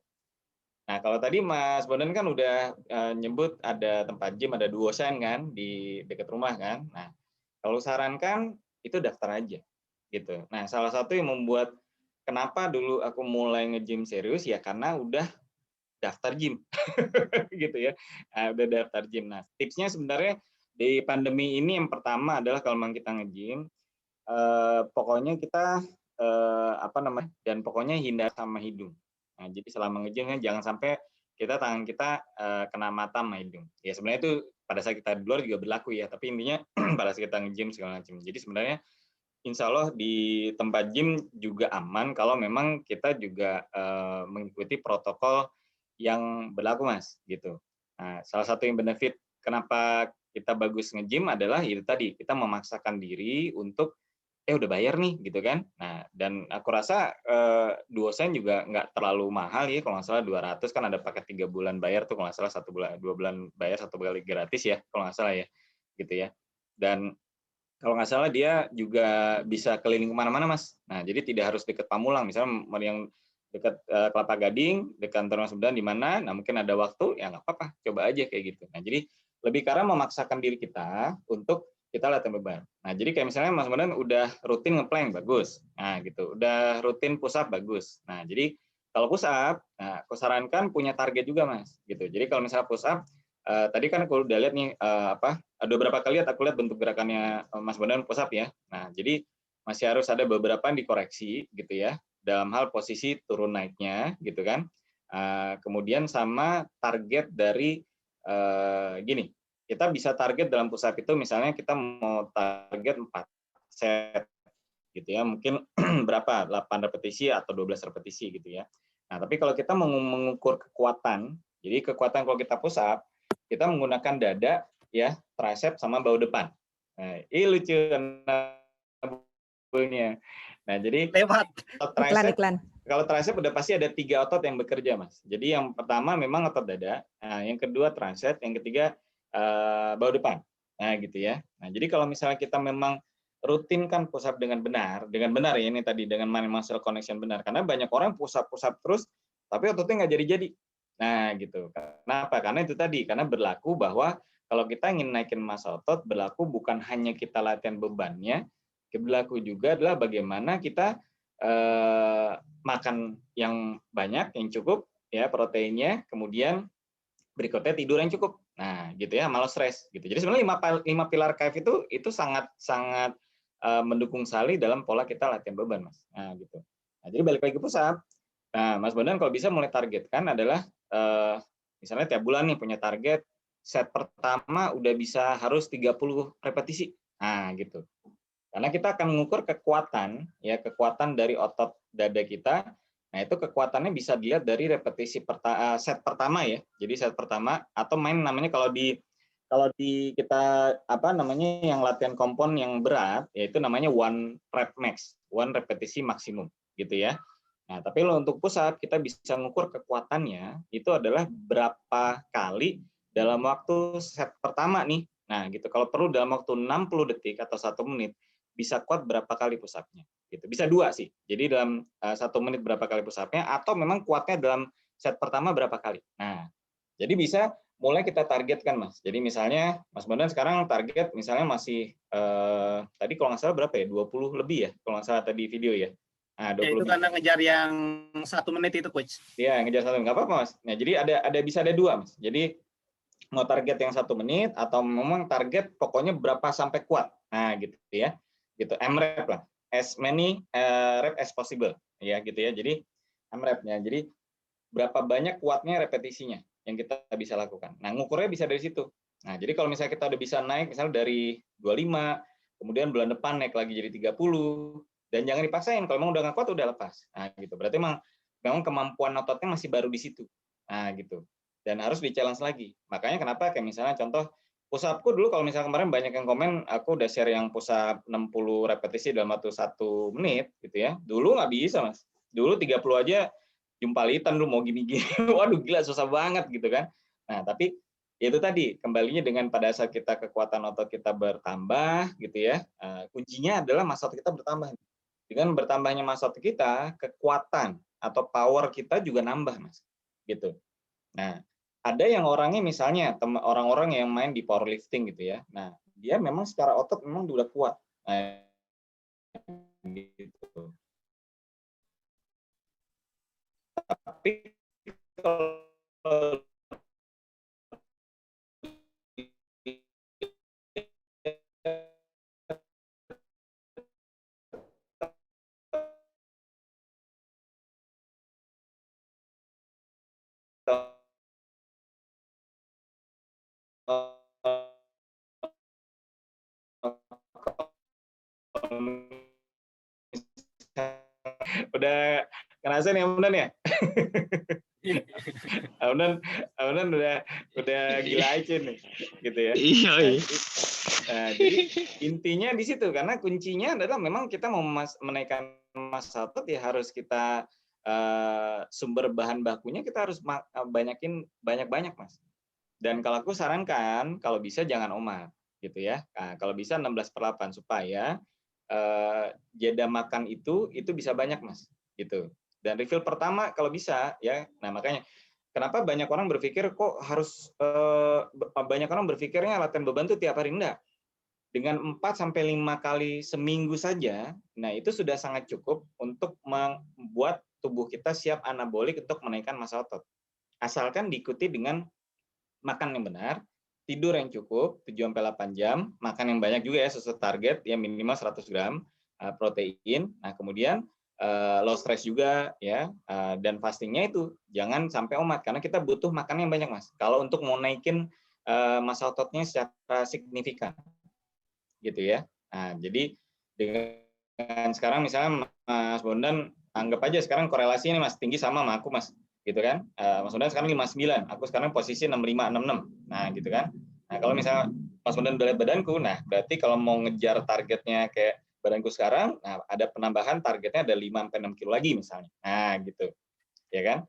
Nah, kalau tadi Mas Bondan kan udah nyebut ada tempat gym, ada Duosen kan di dekat rumah kan. Nah, kalau sarankan itu daftar aja gitu. Nah, salah satu yang membuat kenapa dulu aku mulai nge-gym serius ya karena udah daftar gym gitu ya. Nah, udah daftar gym. Nah, tipsnya sebenarnya di pandemi ini yang pertama adalah kalau memang kita nge-gym pokoknya kita dan pokoknya hindar sama hidung. Nah, jadi selama nge-gym jangan sampai tangan kita kena mata sama hidung. Ya sebenarnya itu pada saat kita di luar juga berlaku ya, tapi intinya pada saat kita nge-gym segala macam. Jadi sebenarnya insya Allah di tempat gym juga aman kalau memang kita juga mengikuti protokol yang berlaku, Mas, gitu. Nah, salah satu yang benefit kenapa kita bagus nge-gym adalah itu tadi, kita memaksakan diri untuk udah bayar nih gitu kan. Nah, dan aku rasa Duosen juga nggak terlalu mahal ya, kalau nggak salah 200 kan ada paket 3 bulan bayar tuh, kalau nggak salah 2 bulan bayar 1 kali gratis ya, kalau nggak salah ya, gitu ya. Dan kalau nggak salah dia juga bisa keliling kemana-mana Mas. Nah, jadi tidak harus dekat Pamulang, misalnya yang dekat Kelapa Gading, dekat kantor Mas Bondan di mana, nah mungkin ada waktu, ya nggak apa-apa, coba aja kayak gitu. Nah, jadi lebih karena memaksakan diri kita untuk kita latihan beban. Nah, jadi kayak misalnya Mas Bondan udah rutin ngeplank, bagus. Nah, gitu. Udah rutin push up, bagus. Nah, jadi kalau push up, nah, aku sarankan punya target juga, Mas. Gitu. Jadi kalau misalnya push up, tadi kan aku udah lihat nih, ada beberapa kali aku lihat bentuk gerakannya Mas Bondan push up ya. Nah, jadi masih harus ada beberapa yang dikoreksi, gitu ya. Dalam hal posisi turun naiknya, gitu kan. Kemudian sama target dari, gini, kita bisa target dalam push up itu misalnya kita mau target 4 set gitu ya, mungkin berapa 8 repetisi atau 12 repetisi gitu ya. Nah, tapi kalau kita mengukur kekuatan, jadi kekuatan kalau kita push up, kita menggunakan dada ya, tricep sama bahu depan. Nah, ini lucu nya. Nah, jadi Lewat. Iklan. Kalau tricep udah pasti ada 3 otot yang bekerja, Mas. Jadi yang pertama memang otot dada, nah, yang kedua tricep, yang ketiga bahu depan. Nah, gitu ya. Nah, jadi kalau misalnya kita memang rutinkan push up dengan benar ya ini tadi dengan mind muscle connection benar. Karena banyak orang push up terus tapi ototnya nggak jadi-jadi. Nah, gitu. Kenapa? Karena itu tadi, karena berlaku bahwa kalau kita ingin naikin massa otot, berlaku bukan hanya kita latihan bebannya, berlaku juga adalah bagaimana kita makan yang banyak, yang cukup ya proteinnya, kemudian berikutnya tidur yang cukup. Nah, gitu ya, malah stres gitu. Jadi sebenarnya 5 pilar KF itu sangat mendukung sekali dalam pola kita latihan beban, Mas. Nah, gitu. Nah, jadi balik lagi ke push up. Nah, Mas Bondan kalau bisa mulai targetkan adalah misalnya tiap bulan nih punya target set pertama udah bisa harus 30 repetisi. Nah, gitu. Karena kita akan mengukur kekuatan dari otot dada kita. Nah, itu kekuatannya bisa dilihat dari repetisi set pertama ya. Jadi set pertama atau namanya kalau di kita yang latihan kompon yang berat yaitu namanya one rep max, one repetisi maksimum gitu ya. Nah, tapi untuk push up kita bisa mengukur kekuatannya itu adalah berapa kali dalam waktu set pertama nih. Nah, gitu. Kalau perlu dalam waktu 60 detik atau 1 menit bisa kuat berapa kali push up-nya gitu. Bisa 2 sih. Jadi dalam 1 menit berapa kali push up-nya atau memang kuatnya dalam set pertama berapa kali. Nah, jadi bisa mulai kita targetkan, Mas. Jadi misalnya Mas Bondan sekarang target misalnya masih tadi kalau nggak salah berapa ya? 20 lebih ya kalau nggak salah tadi video ya. Nah, 20 ya, itu karena ngejar yang 1 menit itu, Coach. Iya, ngejar 1 menit. Nggak apa-apa, Mas. Nah, jadi bisa ada 2, Mas. Jadi mau target yang 1 menit atau memang target pokoknya berapa sampai kuat. Nah, gitu ya. Gitu, M-rep lah. As many rep as possible. Ya, gitu ya. Jadi M-repnya. Jadi berapa banyak kuatnya repetisinya yang kita bisa lakukan. Nah, ngukurnya bisa dari situ. Nah, jadi kalau misalnya kita udah bisa naik misalnya dari 25, kemudian bulan depan naik lagi jadi 30, Dan jangan dipaksain, kalau memang udah nggak kuat udah lepas. Nah, gitu. Berarti memang kemampuan ototnya masih baru di situ. Nah, gitu. Dan harus di-challenge lagi. Makanya kenapa kayak misalnya contoh push up-ku dulu kalau misalnya kemarin banyak yang komen, aku udah share yang push up 60 repetisi dalam waktu 1 menit gitu ya. Dulu nggak bisa, Mas. Dulu 30 aja jumpalitan dulu mau gini-gini. Waduh, gila susah banget gitu kan. Nah, tapi itu tadi kembalinya dengan pada saat kita kekuatan otot kita bertambah gitu ya. Kuncinya adalah massa otot kita bertambah. Dengan bertambahnya massa otot kita, kekuatan atau power kita juga nambah, Mas. Gitu. Nah, ada yang orangnya misalnya orang-orang yang main di powerlifting gitu ya. Nah, dia memang secara otot memang udah kuat. Nah, gitu. Tapi kalau udah ngerasain ya Amdan ya? Amdan udah gila aja nih, gitu ya. Iya. Jadi intinya di situ karena kuncinya adalah memang kita mau menaikkan massa otot ya harus kita sumber bahan bakunya kita harus banyak-banyak Mas. Dan kalau aku sarankan kalau bisa jangan omat gitu ya. Nah, kalau bisa 16/8 supaya jeda makan itu bisa banyak Mas gitu. Dan refill pertama kalau bisa ya. Nah, makanya kenapa banyak orang berpikir kok harus banyak orang berpikirnya latihan beban itu tiap hari enggak. Dengan 4-5 kali seminggu saja, nah itu sudah sangat cukup untuk membuat tubuh kita siap anabolik untuk menaikkan massa otot. Asalkan diikuti dengan makan yang benar, tidur yang cukup 7-8 jam, makan yang banyak juga ya sesuai target ya minimal 100 gram protein. Nah, kemudian low stress juga ya dan fastingnya itu jangan sampai omat karena kita butuh makan yang banyak Mas. Kalau untuk mau naikin massa ototnya secara signifikan. Gitu ya. Nah, jadi dengan sekarang misalnya Mas Bondan anggap aja sekarang korelasi ini Mas tinggi sama aku Mas, gitu kan? Mas Bondan sekarang 59, aku sekarang posisi 65, 66. Nah, gitu kan. Nah, kalau misalnya Mas Bondan udah lihat badanku, nah berarti kalau mau ngejar targetnya kayak badanku sekarang, nah ada penambahan targetnya ada 5-6 kilo lagi misalnya. Nah, gitu. Ya kan?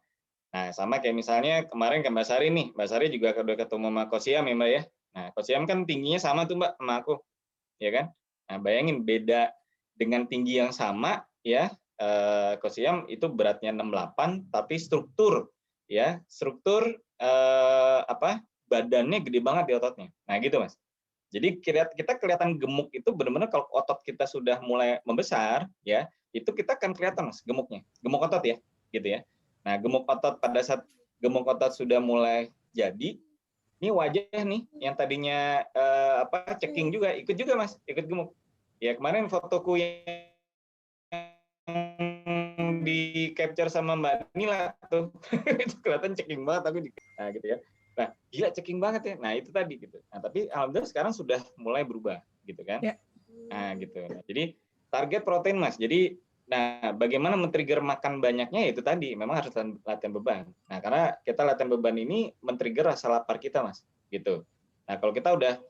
Nah, sama kayak misalnya kemarin ke Mbak Sari nih. Mbak Sari juga udah ketemu sama Coach Siam ya, Mbak ya. Nah, Coach Siam kan tingginya sama tuh Mbak sama aku. Ya kan? Nah, bayangin beda dengan tinggi yang sama ya, Coach Siam itu beratnya 68 tapi struktur badannya gede banget di ototnya. Nah, gitu Mas. Jadi kita kelihatan gemuk itu benar-benar kalau otot kita sudah mulai membesar ya, itu kita akan kelihatan Mas gemuknya. Gemuk otot ya, gitu ya. Nah, gemuk otot pada saat gemuk otot sudah mulai jadi ini wajah nih yang tadinya checking juga ikut juga Mas, ikut gemuk. Ya kemarin fotoku yang di capture sama Mbak Nila tuh itu kelihatan checking banget aku nah gitu ya. Nah, gila checking banget ya. Nah, itu tadi gitu. Nah, tapi alhamdulillah sekarang sudah mulai berubah gitu kan. Ya. Nah, gitu. Nah, jadi target protein Mas. Jadi nah, bagaimana men-trigger makan banyaknya itu tadi memang harus latihan beban. Nah, karena kita latihan beban ini men-trigger rasa lapar kita, Mas. Gitu. Nah, kalau kita udah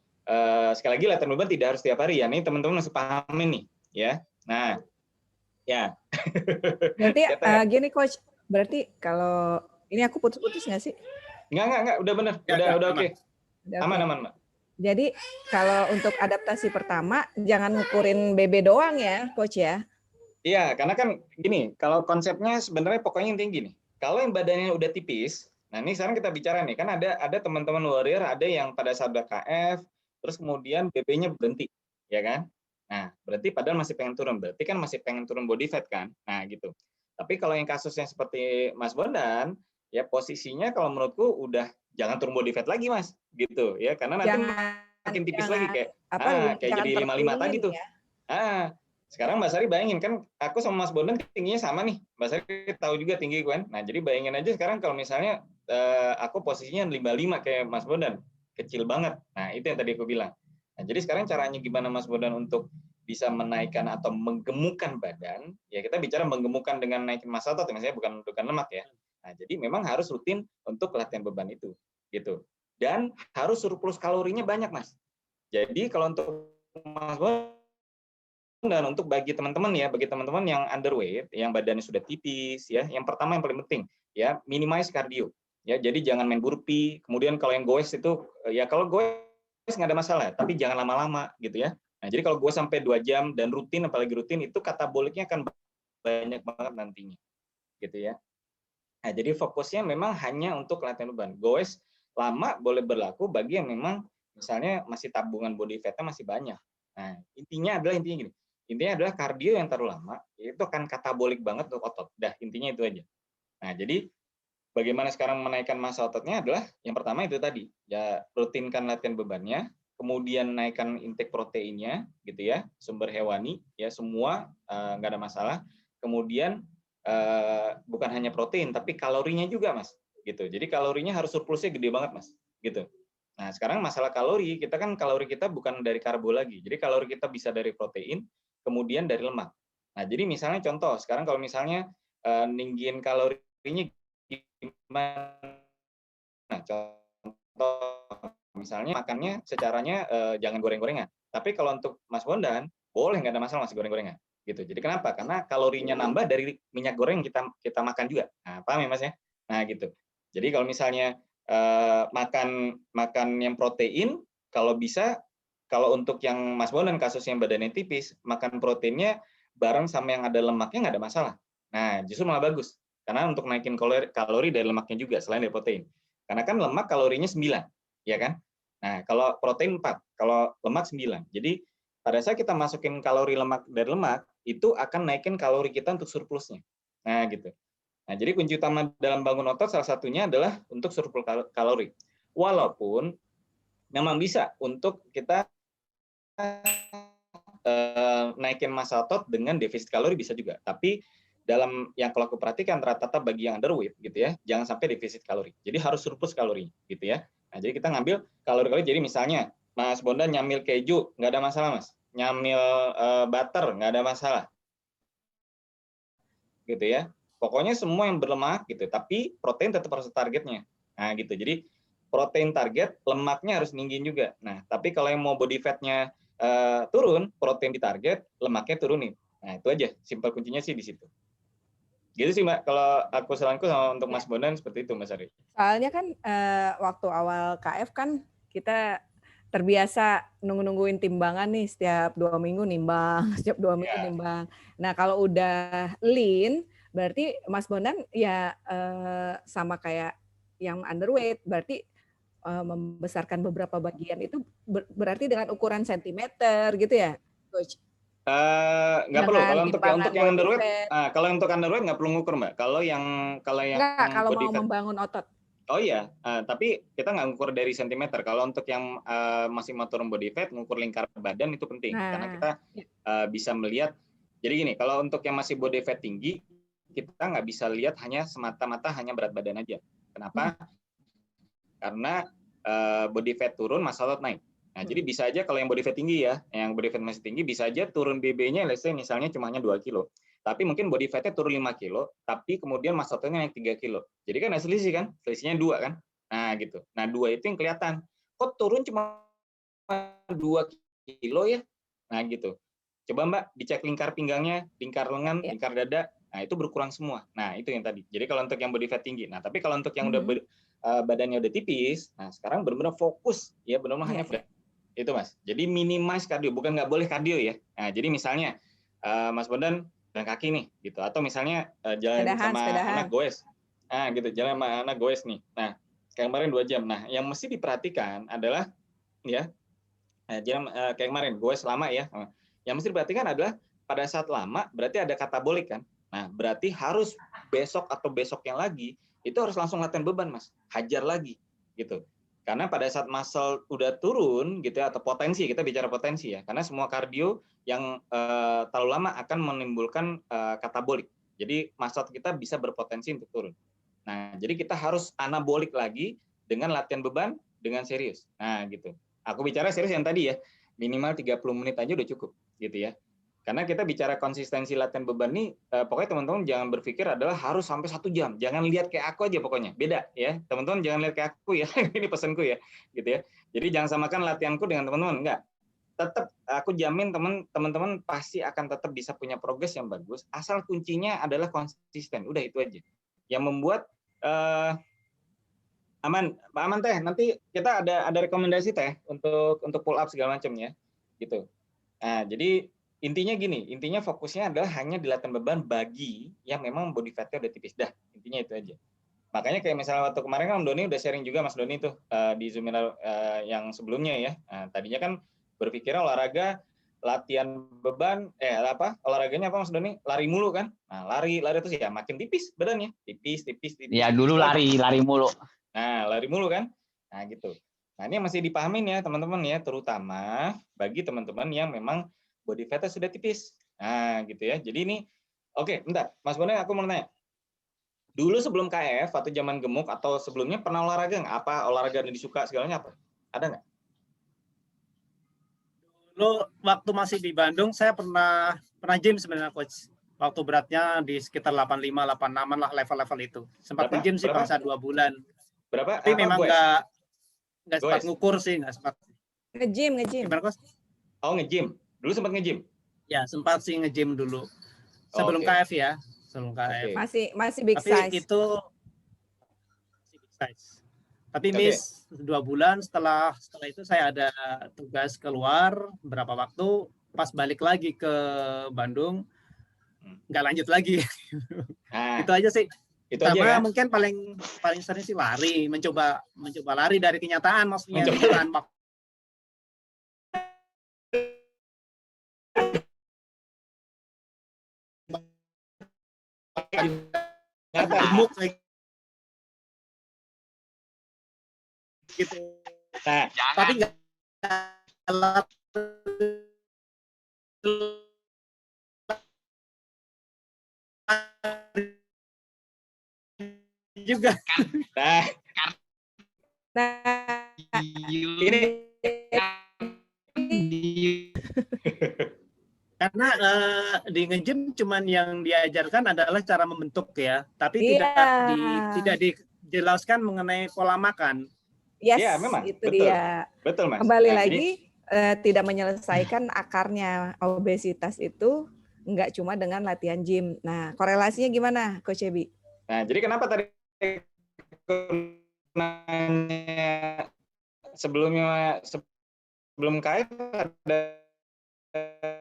sekali lagi latihan beban tidak harus tiap hari ya. Nih teman-teman masih paham ini ya. Nah, ya. Berarti gini Coach, berarti kalau ini aku putus-putus nggak sih? Enggak, udah benar. Udah oke. Aman, Mbak. Jadi kalau untuk adaptasi pertama jangan ngukurin BB doang ya, Coach ya. Iya, karena kan gini, kalau konsepnya sebenarnya pokoknya intinya gini. Kalau yang badannya udah tipis, nah ini sekarang kita bicara nih, kan ada teman-teman warrior, ada yang pada saat udah KF, terus kemudian BB-nya berhenti, ya kan? Nah, berarti padahal masih pengen turun, berarti kan masih pengen turun body fat kan? Nah, gitu. Tapi kalau yang kasusnya seperti Mas Bondan, ya posisinya kalau menurutku udah jangan turun body fat lagi, Mas, gitu ya, karena nanti makin tipis lagi kayak jadi 55 tadi tuh. Ya. Sekarang Mbak Sari bayangin kan aku sama Mas Bondan tingginya sama nih. Mbak Sari tahu juga tinggi kan. Nah, jadi bayangin aja sekarang kalau misalnya aku posisinya 55 kayak Mas Bondan, kecil banget. Nah, itu yang tadi aku bilang. Nah, jadi sekarang caranya gimana Mas Bondan untuk bisa menaikkan atau menggemukkan badan, ya kita bicara menggemukkan dengan naikin massa otot, misalnya bukan lemak ya. Nah, jadi memang harus rutin untuk latihan beban itu, gitu. Dan harus surplus kalorinya banyak, Mas. Jadi kalau untuk Mas dan untuk bagi teman-teman ya, bagi teman-teman yang underweight, yang badannya sudah tipis ya, yang pertama yang paling penting ya, minimize cardio. Ya, jadi jangan main burpee. Kemudian kalau yang goes itu ya kalau goes nggak ada masalah, tapi jangan lama-lama gitu ya. Nah, jadi kalau goes sampai 2 jam dan rutin, apalagi rutin, itu kataboliknya akan banyak banget nantinya. Gitu ya. Nah, jadi fokusnya memang hanya untuk latihan beban. Goes lama boleh berlaku bagi yang memang misalnya masih tabungan body fat-nya masih banyak. Nah, intinya gini. Intinya adalah kardio yang terlalu lama itu akan katabolik banget untuk otot. Dah, intinya itu aja. Nah, jadi bagaimana sekarang menaikkan massa ototnya adalah yang pertama itu tadi, ya rutinkan latihan bebannya, kemudian naikkan intake proteinnya gitu ya, sumber hewani ya semua nggak ada masalah. Kemudian bukan hanya protein tapi kalorinya juga, Mas. Gitu. Jadi kalorinya harus surplusnya gede banget, Mas. Gitu. Nah, sekarang masalah kalori, kalori kita bukan dari karbo lagi. Jadi kalori kita bisa dari protein, kemudian dari lemak. Nah, jadi misalnya contoh, sekarang kalau misalnya ninggiin kalorinya gimana? Nah, contoh misalnya makannya secaranya jangan goreng-gorengan. Tapi kalau untuk Mas Bondan, boleh nggak ada masalah Mas goreng-gorengan. Gitu. Jadi kenapa? Karena kalorinya nambah dari minyak goreng kita makan juga. Nah, paham ya Mas ya? Nah, gitu. Jadi kalau misalnya makan yang protein, kalau bisa, kalau untuk yang Mas Bondan kasus yang badannya tipis, makan proteinnya bareng sama yang ada lemaknya nggak ada masalah. Nah, justru malah bagus. Karena untuk naikin kalori dari lemaknya juga, selain dari protein. Karena kan lemak kalorinya 9, ya kan? Nah, kalau protein 4, kalau lemak 9. Jadi, pada saat kita masukin kalori lemak dari lemak, itu akan naikin kalori kita untuk surplusnya. Nah, gitu. Nah, jadi kunci utama dalam bangun otot salah satunya adalah untuk surplus kalori. Walaupun memang bisa untuk kita naikin massa otot dengan defisit kalori bisa juga. Tapi dalam yang kalau aku perhatikan rata-rata bagi yang underweight gitu ya, jangan sampai defisit kalori. Jadi harus surplus kalori gitu ya. Nah, jadi kita ngambil kalori-kalori. Jadi misalnya Mas Bondan nyamil keju nggak ada masalah, Mas. Nyamil butter nggak ada masalah. Gitu ya. Pokoknya semua yang berlemak gitu, tapi protein tetap harus targetnya. Nah, gitu. Jadi protein target, lemaknya harus ninggin juga. Nah, tapi kalau yang mau body fat-nya turun, protein di target, lemaknya turunin. Nah, itu aja. Simpel kuncinya sih di situ. Gitu sih, Mbak. Kalau aku saranku sama untuk Mas Bondan seperti itu, Mas Ari. Soalnya kan waktu awal KF kan kita terbiasa nungguin timbangan nih setiap 2 minggu nimbang, setiap 2 minggu nimbang. Nah, kalau udah lean, berarti Mas Bondan ya sama kayak yang underweight, berarti membesarkan beberapa bagian itu berarti dengan ukuran sentimeter gitu ya, Coach? Nggak perlu. Kalau untuk yang underweight, kalau untuk underweight nggak perlu ngukur, Mbak. Kalau yang kalau body mau fat, membangun otot. Oh iya, tapi kita nggak ngukur dari sentimeter. Kalau untuk yang masih mau turun body fat, ngukur lingkar badan itu penting. Karena kita bisa melihat, jadi gini, kalau untuk yang masih body fat tinggi, kita nggak bisa lihat hanya semata-mata hanya berat badan aja. Kenapa? Karena body fat turun, massa otot naik. Nah, jadi bisa aja kalau yang body fat tinggi ya, yang body fat masih tinggi, bisa aja turun BB-nya, let's say misalnya cuma hanya 2 kilo. Tapi mungkin body fat-nya turun 5 kilo, tapi kemudian massa ototnya naik 3 kilo. Jadi kan ada selisih kan? Selisihnya 2 kan? Nah, gitu. Nah, 2 itu yang kelihatan. Kok turun cuma 2 kilo ya? Nah, gitu. Coba Mbak dicek lingkar pinggangnya, lingkar lengan, lingkar dada. Nah, itu berkurang semua. Nah, itu yang tadi. Jadi kalau untuk yang body fat tinggi. Nah, tapi kalau untuk yang udah badannya udah tipis, nah sekarang benar-benar fokus ya, benar-benar hanya flat. Itu Mas. Jadi minimize kardio, bukan nggak boleh kardio ya. Nah, jadi misalnya Mas Bondan jalan kaki nih, gitu. Atau misalnya jalan sama anak goes. Nah, gitu, jalan sama anak goes nih. Nah, kayak kemarin 2 jam. Nah, yang mesti diperhatikan adalah ya, jalan kayak kemarin goes lama ya. Yang mesti diperhatikan adalah pada saat lama berarti ada katabolik kan. Nah, berarti harus besok atau besoknya lagi itu harus langsung latihan beban, Mas. Hajar lagi gitu. Karena pada saat muscle udah turun gitu ya, atau potensi, kita bicara potensi ya, karena semua kardio yang terlalu lama akan menimbulkan katabolik. Jadi muscle kita bisa berpotensi untuk turun. Nah, jadi kita harus anabolik lagi dengan latihan beban dengan serius. Nah, gitu. Aku bicara serius yang tadi ya, minimal 30 menit aja udah cukup gitu ya. Karena kita bicara konsistensi latihan beban nih, pokoknya teman-teman jangan berpikir adalah harus sampai 1 jam. Jangan lihat kayak aku aja pokoknya. Beda ya. Teman-teman jangan lihat kayak aku ya. Ini pesanku ya. Gitu ya. Jadi jangan samakan latihanku dengan teman-teman. Enggak. Tetap aku jamin teman-teman pasti akan tetap bisa punya progres yang bagus. Asal kuncinya adalah konsisten. Udah itu aja. Yang membuat aman Teh. Nanti kita ada rekomendasi Teh untuk pull up segala macam ya. Gitu. Nah, jadi intinya gini, intinya fokusnya adalah hanya di latihan beban bagi yang memang body fat-nya udah tipis. Dah, intinya itu aja. Makanya kayak misalnya waktu kemarin kan Om Doni udah sharing juga Mas Doni tuh di Zoominar yang sebelumnya ya. Nah, tadinya kan berpikir olahraga latihan beban olahraganya apa Mas Doni? Lari mulu kan. Nah, lari terus ya makin tipis badannya. Tipis. Ya dulu lari mulu. Nah, lari mulu kan. Nah, gitu. Nah, ini masih dipahamin ya teman-teman ya, terutama bagi teman-teman yang memang body fat-nya sudah tipis. Nah, gitu ya. Jadi ini, oke, bentar. Mas Bondan, aku mau nanya. Dulu sebelum KF, atau zaman gemuk, atau sebelumnya pernah olahraga nggak? Apa olahraga yang disuka segalanya apa? Ada nggak? Dulu waktu masih di Bandung, saya pernah gym sebenarnya, Coach. Waktu beratnya di sekitar 85, 86 lah level-level itu. Sempat nge-gym sih bangsa 2 bulan. Berapa? Tapi memang nggak sempat ngukur sih, nggak sempat. Nge-gym. Gimana, Coach? Oh, nge-gym. Dulu sempat nge-gym? Ya, sempat sih nge-gym dulu. Sebelum KF ya. Sebelum KF. Masih big size. Tapi itu masih big size. Tapi miss 2 bulan, setelah itu saya ada tugas keluar berapa waktu, pas balik lagi ke Bandung, nggak lanjut lagi. Nah, itu aja sih. Itu aja Sama kan? mungkin paling sering sih lari, mencoba lari dari kenyataan maksudnya. Gemuk gitu. Nah, tapi nggak juga. Nah, ini karena di nge-gym cuman yang diajarkan adalah cara membentuk ya, tapi tidak dijelaskan mengenai pola makan. Yes, ya, memang. itu betul. dia. Betul, Mas. Kembali lagi tidak menyelesaikan akarnya obesitas itu nggak cuma dengan latihan gym. Nah, korelasinya gimana, Coach Ebi? Nah, jadi kenapa tadi nanya sebelum KF ada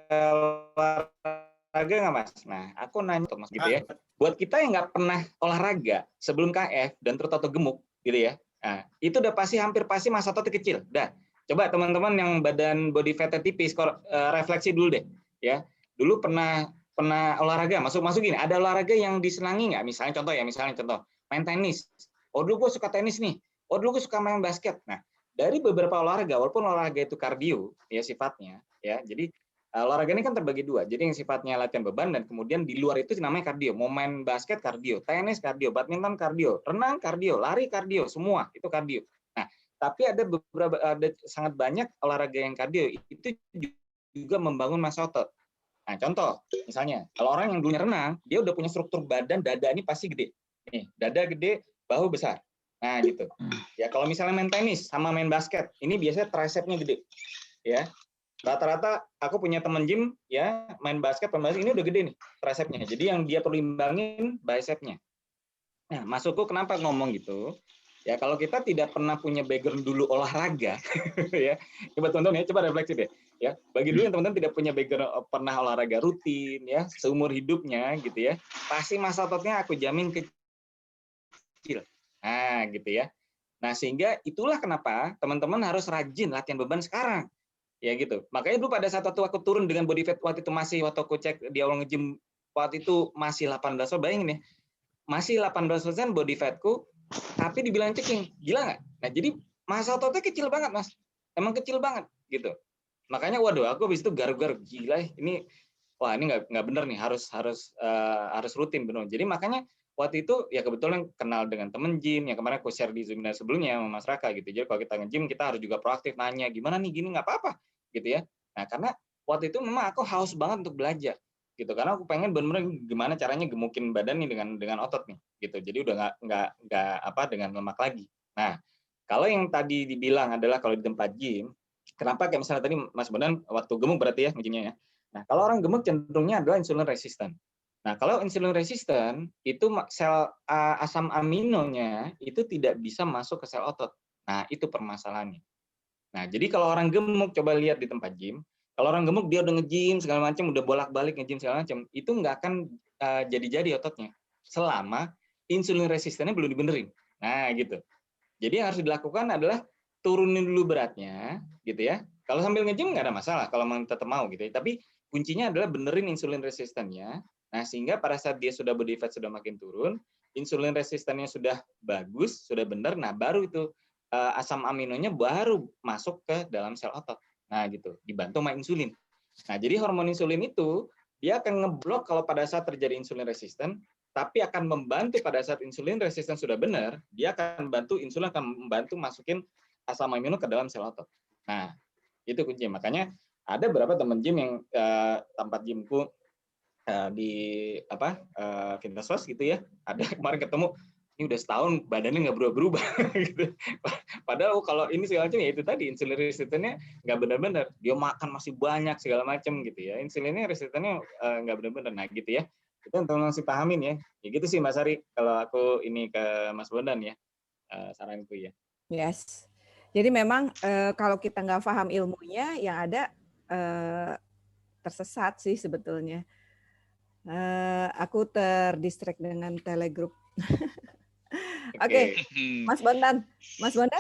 olahraga nggak Mas? Nah, aku nanya tuh Mas gitu ya. Buat kita yang nggak pernah olahraga sebelum KF dan terus gemuk gitu ya. Nah, itu udah hampir pasti masa otot kecil. Dah, coba teman-teman yang badan body fat tipis refleksi dulu deh ya. Dulu pernah olahraga, masuk gini, ada olahraga yang disenangi nggak? Misalnya contoh, main tenis. Oh, dulu gue suka tenis nih. Oh, dulu gue suka main basket. Nah, dari beberapa olahraga, walaupun olahraga itu kardio ya sifatnya ya. Jadi olahraga ini kan terbagi 2. Jadi yang sifatnya latihan beban dan kemudian di luar itu namanya kardio. Mau main basket kardio, tenis kardio, badminton kardio, renang kardio, lari kardio, semua itu kardio. Nah, tapi ada sangat banyak olahraga yang kardio itu juga membangun massa otot. Nah, contoh misalnya kalau orang yang dulunya renang, dia udah punya struktur badan, dada ini pasti gede. Nih, dada gede, bahu besar. Nah, gitu. Ya, kalau misalnya main tenis sama main basket, ini biasanya tricepnya gede. Ya. Rata-rata aku punya teman gym ya, main basket ini udah gede nih tricepnya. Jadi yang dia perlu imbangin bicepnya. Nah, maksudku kenapa ngomong gitu? Ya, kalau kita tidak pernah punya background dulu olahraga ya. Coba teman-teman ya, coba refleksi deh. Ya, bagi dulu yang teman-teman tidak punya background pernah olahraga rutin ya, seumur hidupnya gitu ya. Pasti massa ototnya aku jamin kecil. Nah, gitu ya. Nah, sehingga itulah kenapa teman-teman harus rajin latihan beban sekarang. Ya gitu. Makanya dulu pada saat aku turun dengan body fat waktu itu waktu aku cek di awal nge-gym waktu itu masih 18%, bayangin ya. Masih 18% body fatku, tapi dibilang ceking. Gila nggak? Nah, jadi massa ototnya kecil banget, Mas. Emang kecil banget gitu. Makanya waduh, aku habis itu garuk-garuk, gila ini nggak bener nih, harus rutin benar. Jadi makanya waktu itu ya kebetulan kenal dengan temen gym yang kemarin aku share di Zoominar sebelumnya sama Mas Raka gitu. Jadi kalau kita nge-gym kita harus juga proaktif nanya gimana nih gini, nggak apa-apa gitu ya. Nah, karena waktu itu memang aku haus banget untuk belajar gitu, karena aku pengen benar-benar gimana caranya gemukin badan nih dengan otot nih gitu. Jadi udah nggak apa dengan lemak lagi. Nah, kalau yang tadi dibilang adalah kalau di tempat gym, kenapa kayak misalnya tadi Mas Bondan waktu gemuk berarti ya nge-gymnya ya. Nah, kalau orang gemuk cenderungnya adalah insulin resisten. Nah, kalau insulin resisten itu sel asam aminonya itu tidak bisa masuk ke sel otot. Nah, itu permasalahannya. Nah, jadi kalau orang gemuk coba lihat di tempat gym, kalau orang gemuk dia udah nge-gym segala macam, udah bolak-balik nge-gym segala macam, itu nggak akan jadi-jadi ototnya selama insulin resistennya belum dibenerin. Nah, gitu. Jadi yang harus dilakukan adalah turunin dulu beratnya, gitu ya. Kalau sambil nge-gym nggak ada masalah, kalau memang tetap mau gitu ya. Tapi kuncinya adalah benerin insulin resistennya. Nah, sehingga pada saat dia sudah body fat sudah makin turun, insulin resistennya sudah bagus, sudah benar, nah baru itu asam aminonya baru masuk ke dalam sel otot. Nah, gitu, dibantu sama insulin. Nah, jadi hormon insulin itu dia akan ngeblok kalau pada saat terjadi insulin resisten, tapi akan membantu pada saat insulin resisten sudah benar, dia akan insulin akan membantu masukin asam amino ke dalam sel otot. Nah, itu kuncinya. Makanya ada beberapa teman gym yang tempat gymku di Fitness gitu ya, ada kemarin ketemu ini udah setahun badannya nggak berubah-berubah gitu. Padahal kalau ini segala macam ya itu tadi insulin resistennya nggak benar-benar, dia makan masih banyak segala macam gitu ya, insulinnya resistennya nggak benar-benar. Nah gitu ya, itu untuk masih pahamin ya gitu sih Mas Ari kalau aku ini ke Mas Bondan ya, saranku ya. Yes. Jadi memang kalau kita nggak paham ilmunya, yang ada tersesat sih sebetulnya. Aku terdistract dengan telegroup. Oke, Mas Bondan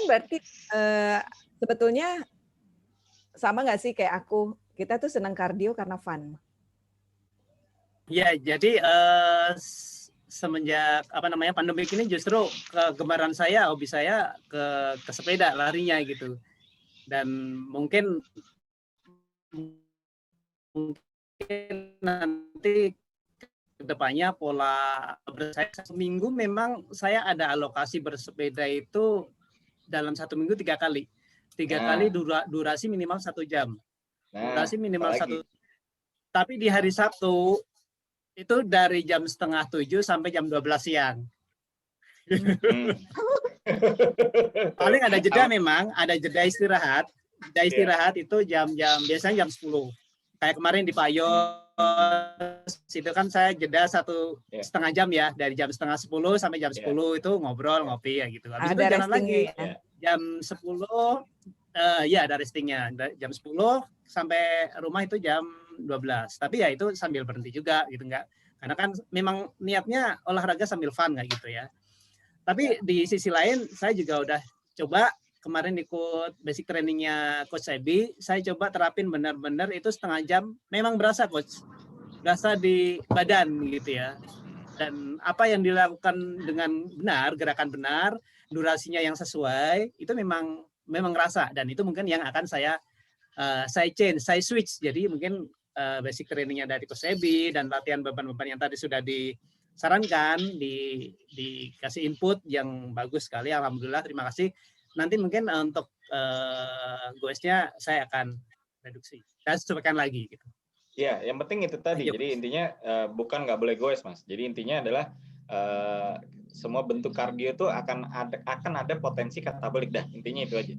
berarti sebetulnya sama nggak sih kayak aku? Kita tuh senang kardio karena fun. Ya, jadi semenjak pandemi ini justru kegemaran saya, hobi saya ke sepeda larinya gitu. Dan mungkin nanti kedepannya pola saya seminggu memang saya ada alokasi bersepeda itu dalam 1 minggu 3 kali. 3 kali durasi minimal 1 jam. Durasi minimal 1. Tapi di hari Sabtu itu dari jam 6:30 sampai jam 12 siang. Paling ada jeda memang, ada jeda istirahat. Jeda istirahat itu jam-jam biasanya jam 10. Kayak kemarin di Payos itu kan saya jeda 1,5 jam ya, dari jam 9:30 sampai jam 10 itu ngobrol ngopi ya gitu. Habis itu jalan lagi ya. Jam 10 ya ada restingnya. Jam 10 sampai rumah itu jam 12. Tapi ya itu sambil berhenti juga gitu, enggak. Karena kan memang niatnya olahraga sambil fun kayak gitu ya. Tapi di sisi lain saya juga udah coba kemarin ikut basic trainingnya Coach Ebi, saya coba terapin benar-benar itu 1/2 jam, memang berasa Coach, berasa di badan gitu ya. Dan apa yang dilakukan dengan benar, gerakan benar, durasinya yang sesuai, itu memang ngerasa, dan itu mungkin yang akan saya change, saya switch. Jadi mungkin basic trainingnya dari Coach Ebi dan latihan beban-beban yang tadi sudah disarankan, dikasih input yang bagus sekali, alhamdulillah, terima kasih. Nanti mungkin untuk goesnya saya akan reduksi dan sesuaikan lagi gitu. Ya, yang penting itu tadi. Ayo. Jadi intinya bukan nggak boleh goes, Mas. Jadi intinya adalah semua bentuk kardio itu akan ada potensi katabolik dah. Intinya itu aja.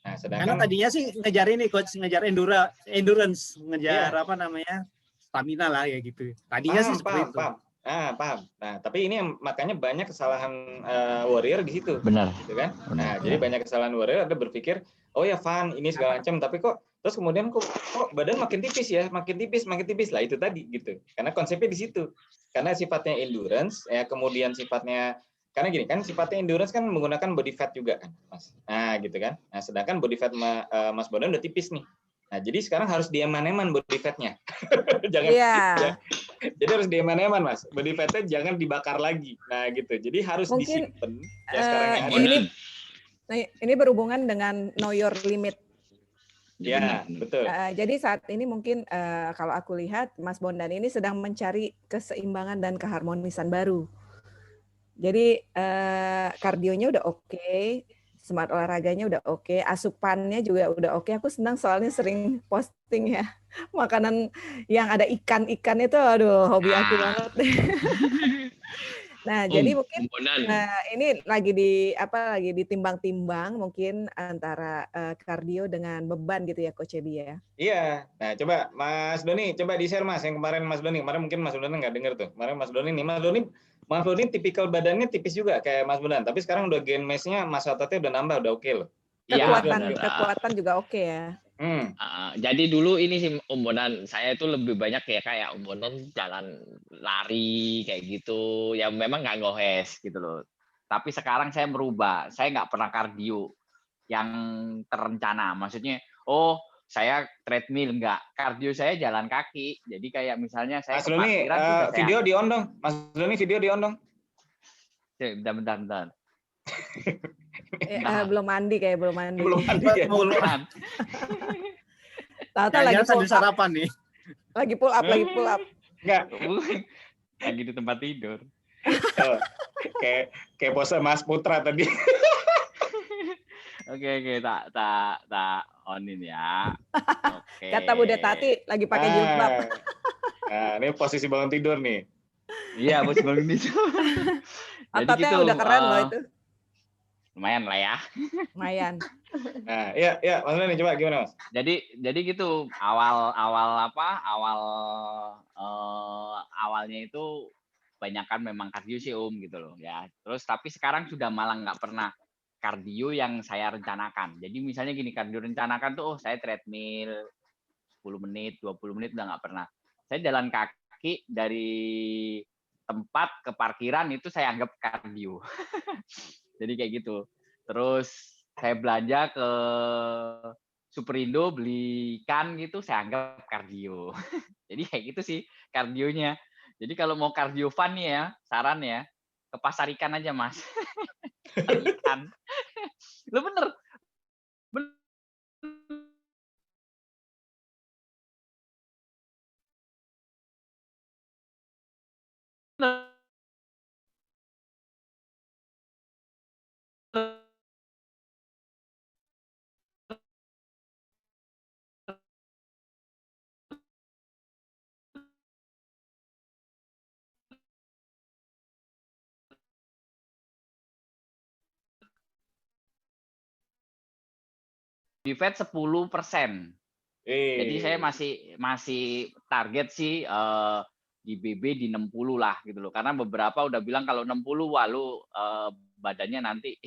Nah, sedangkan karena tadinya sih ngejar ini Coach, ngejar endurance, ngejar stamina lah ya gitu. Tadinya sih seperti itu. Paham. Nah, tapi ini makanya banyak kesalahan warrior di situ. Benar. Gitu kan? Nah, jadi banyak kesalahan warrior ada berpikir, oh ya fun, ini segala macam, tapi kok terus kemudian kok badan makin tipis ya, makin tipis. Lah itu tadi gitu. Karena konsepnya di situ. Karena sifatnya endurance, ya kemudian sifatnya karena gini kan sifatnya endurance kan menggunakan body fat juga kan, Mas. Nah, gitu kan. Nah, sedangkan body fat Mas Bondan udah tipis nih. Nah, jadi sekarang harus dieman-eman body fat-nya. Jangan jadi harus dieman-eman, Mas. Body fat-nya jangan dibakar lagi. Nah, gitu. Jadi harus mungkin disimpan ya sekarang yang ada. Ini berhubungan dengan know your limit. Ya, betul. Jadi saat ini mungkin kalau aku lihat Mas Bondan ini sedang mencari keseimbangan dan keharmonisan baru. Jadi kardionya udah oke, Smart olahraganya udah oke, asupannya juga udah oke. Aku senang soalnya sering posting ya makanan yang ada ikan-ikan itu, aduh hobi aku banget. Nah, jadi mungkin ini lagi ditimbang-timbang mungkin antara kardio dengan beban gitu ya Coach Ebi ya. Iya. Nah, coba Mas Doni, coba di-share Mas yang kemarin Mas Doni. Kemarin mungkin Mas Doni nggak dengar tuh. Kemarin Mas Doni tipikal badannya tipis juga kayak Mas Bondan, tapi sekarang udah gain mass-nya, massa ototnya udah nambah, udah oke loh. Kekuatan juga oke ya. Jadi dulu ini sih Om Bondan, saya itu lebih banyak kayak Om Bondan jalan lari kayak gitu, ya memang nggak ngohes gitu loh. Tapi sekarang saya merubah, saya nggak pernah kardio yang terencana. Maksudnya, saya treadmill nggak, kardio saya jalan kaki. Jadi kayak misalnya saya Mas Doni, video di on dong. Mas Doni video di on dong. Bentar. Belum mandi. Belum mandi ya. Tahu lagi sambil sarapan nih. Lagi pull up. Enggak. Lagi di tempat tidur. Kayak bosnya Mas Putra tadi. Oke, tak onin ya. Oke. Kata Bunda Tati lagi pakai jilbab. Nah, ini posisi bangun tidur nih. Iya, posisi bangun tidur. Ototnya udah keren loh itu. Lumayan lah ya. Lumayan. Nah, iya, Mas Doni coba gimana, Mas? Jadi gitu, awalnya itu banyakan memang kardio sih Om gitu loh ya. Terus tapi sekarang sudah malah nggak pernah kardio yang saya rencanakan. Jadi misalnya gini, kardio rencanakan tuh saya treadmill 10 menit, 20 menit udah nggak pernah. Saya jalan kaki dari tempat ke parkiran itu saya anggap kardio. Jadi kayak gitu. Terus saya belanja ke Superindo beli ikan gitu, saya anggap kardio. Jadi kayak gitu sih kardionya. Jadi kalau mau kardio fun nih ya, saran ya, ke pasar ikan aja Mas. Ikan. Lo bener. Di fat 10%. Jadi saya masih target sih di BB di 60 lah gitu loh. Karena beberapa udah bilang kalau 60 wah lu badannya nanti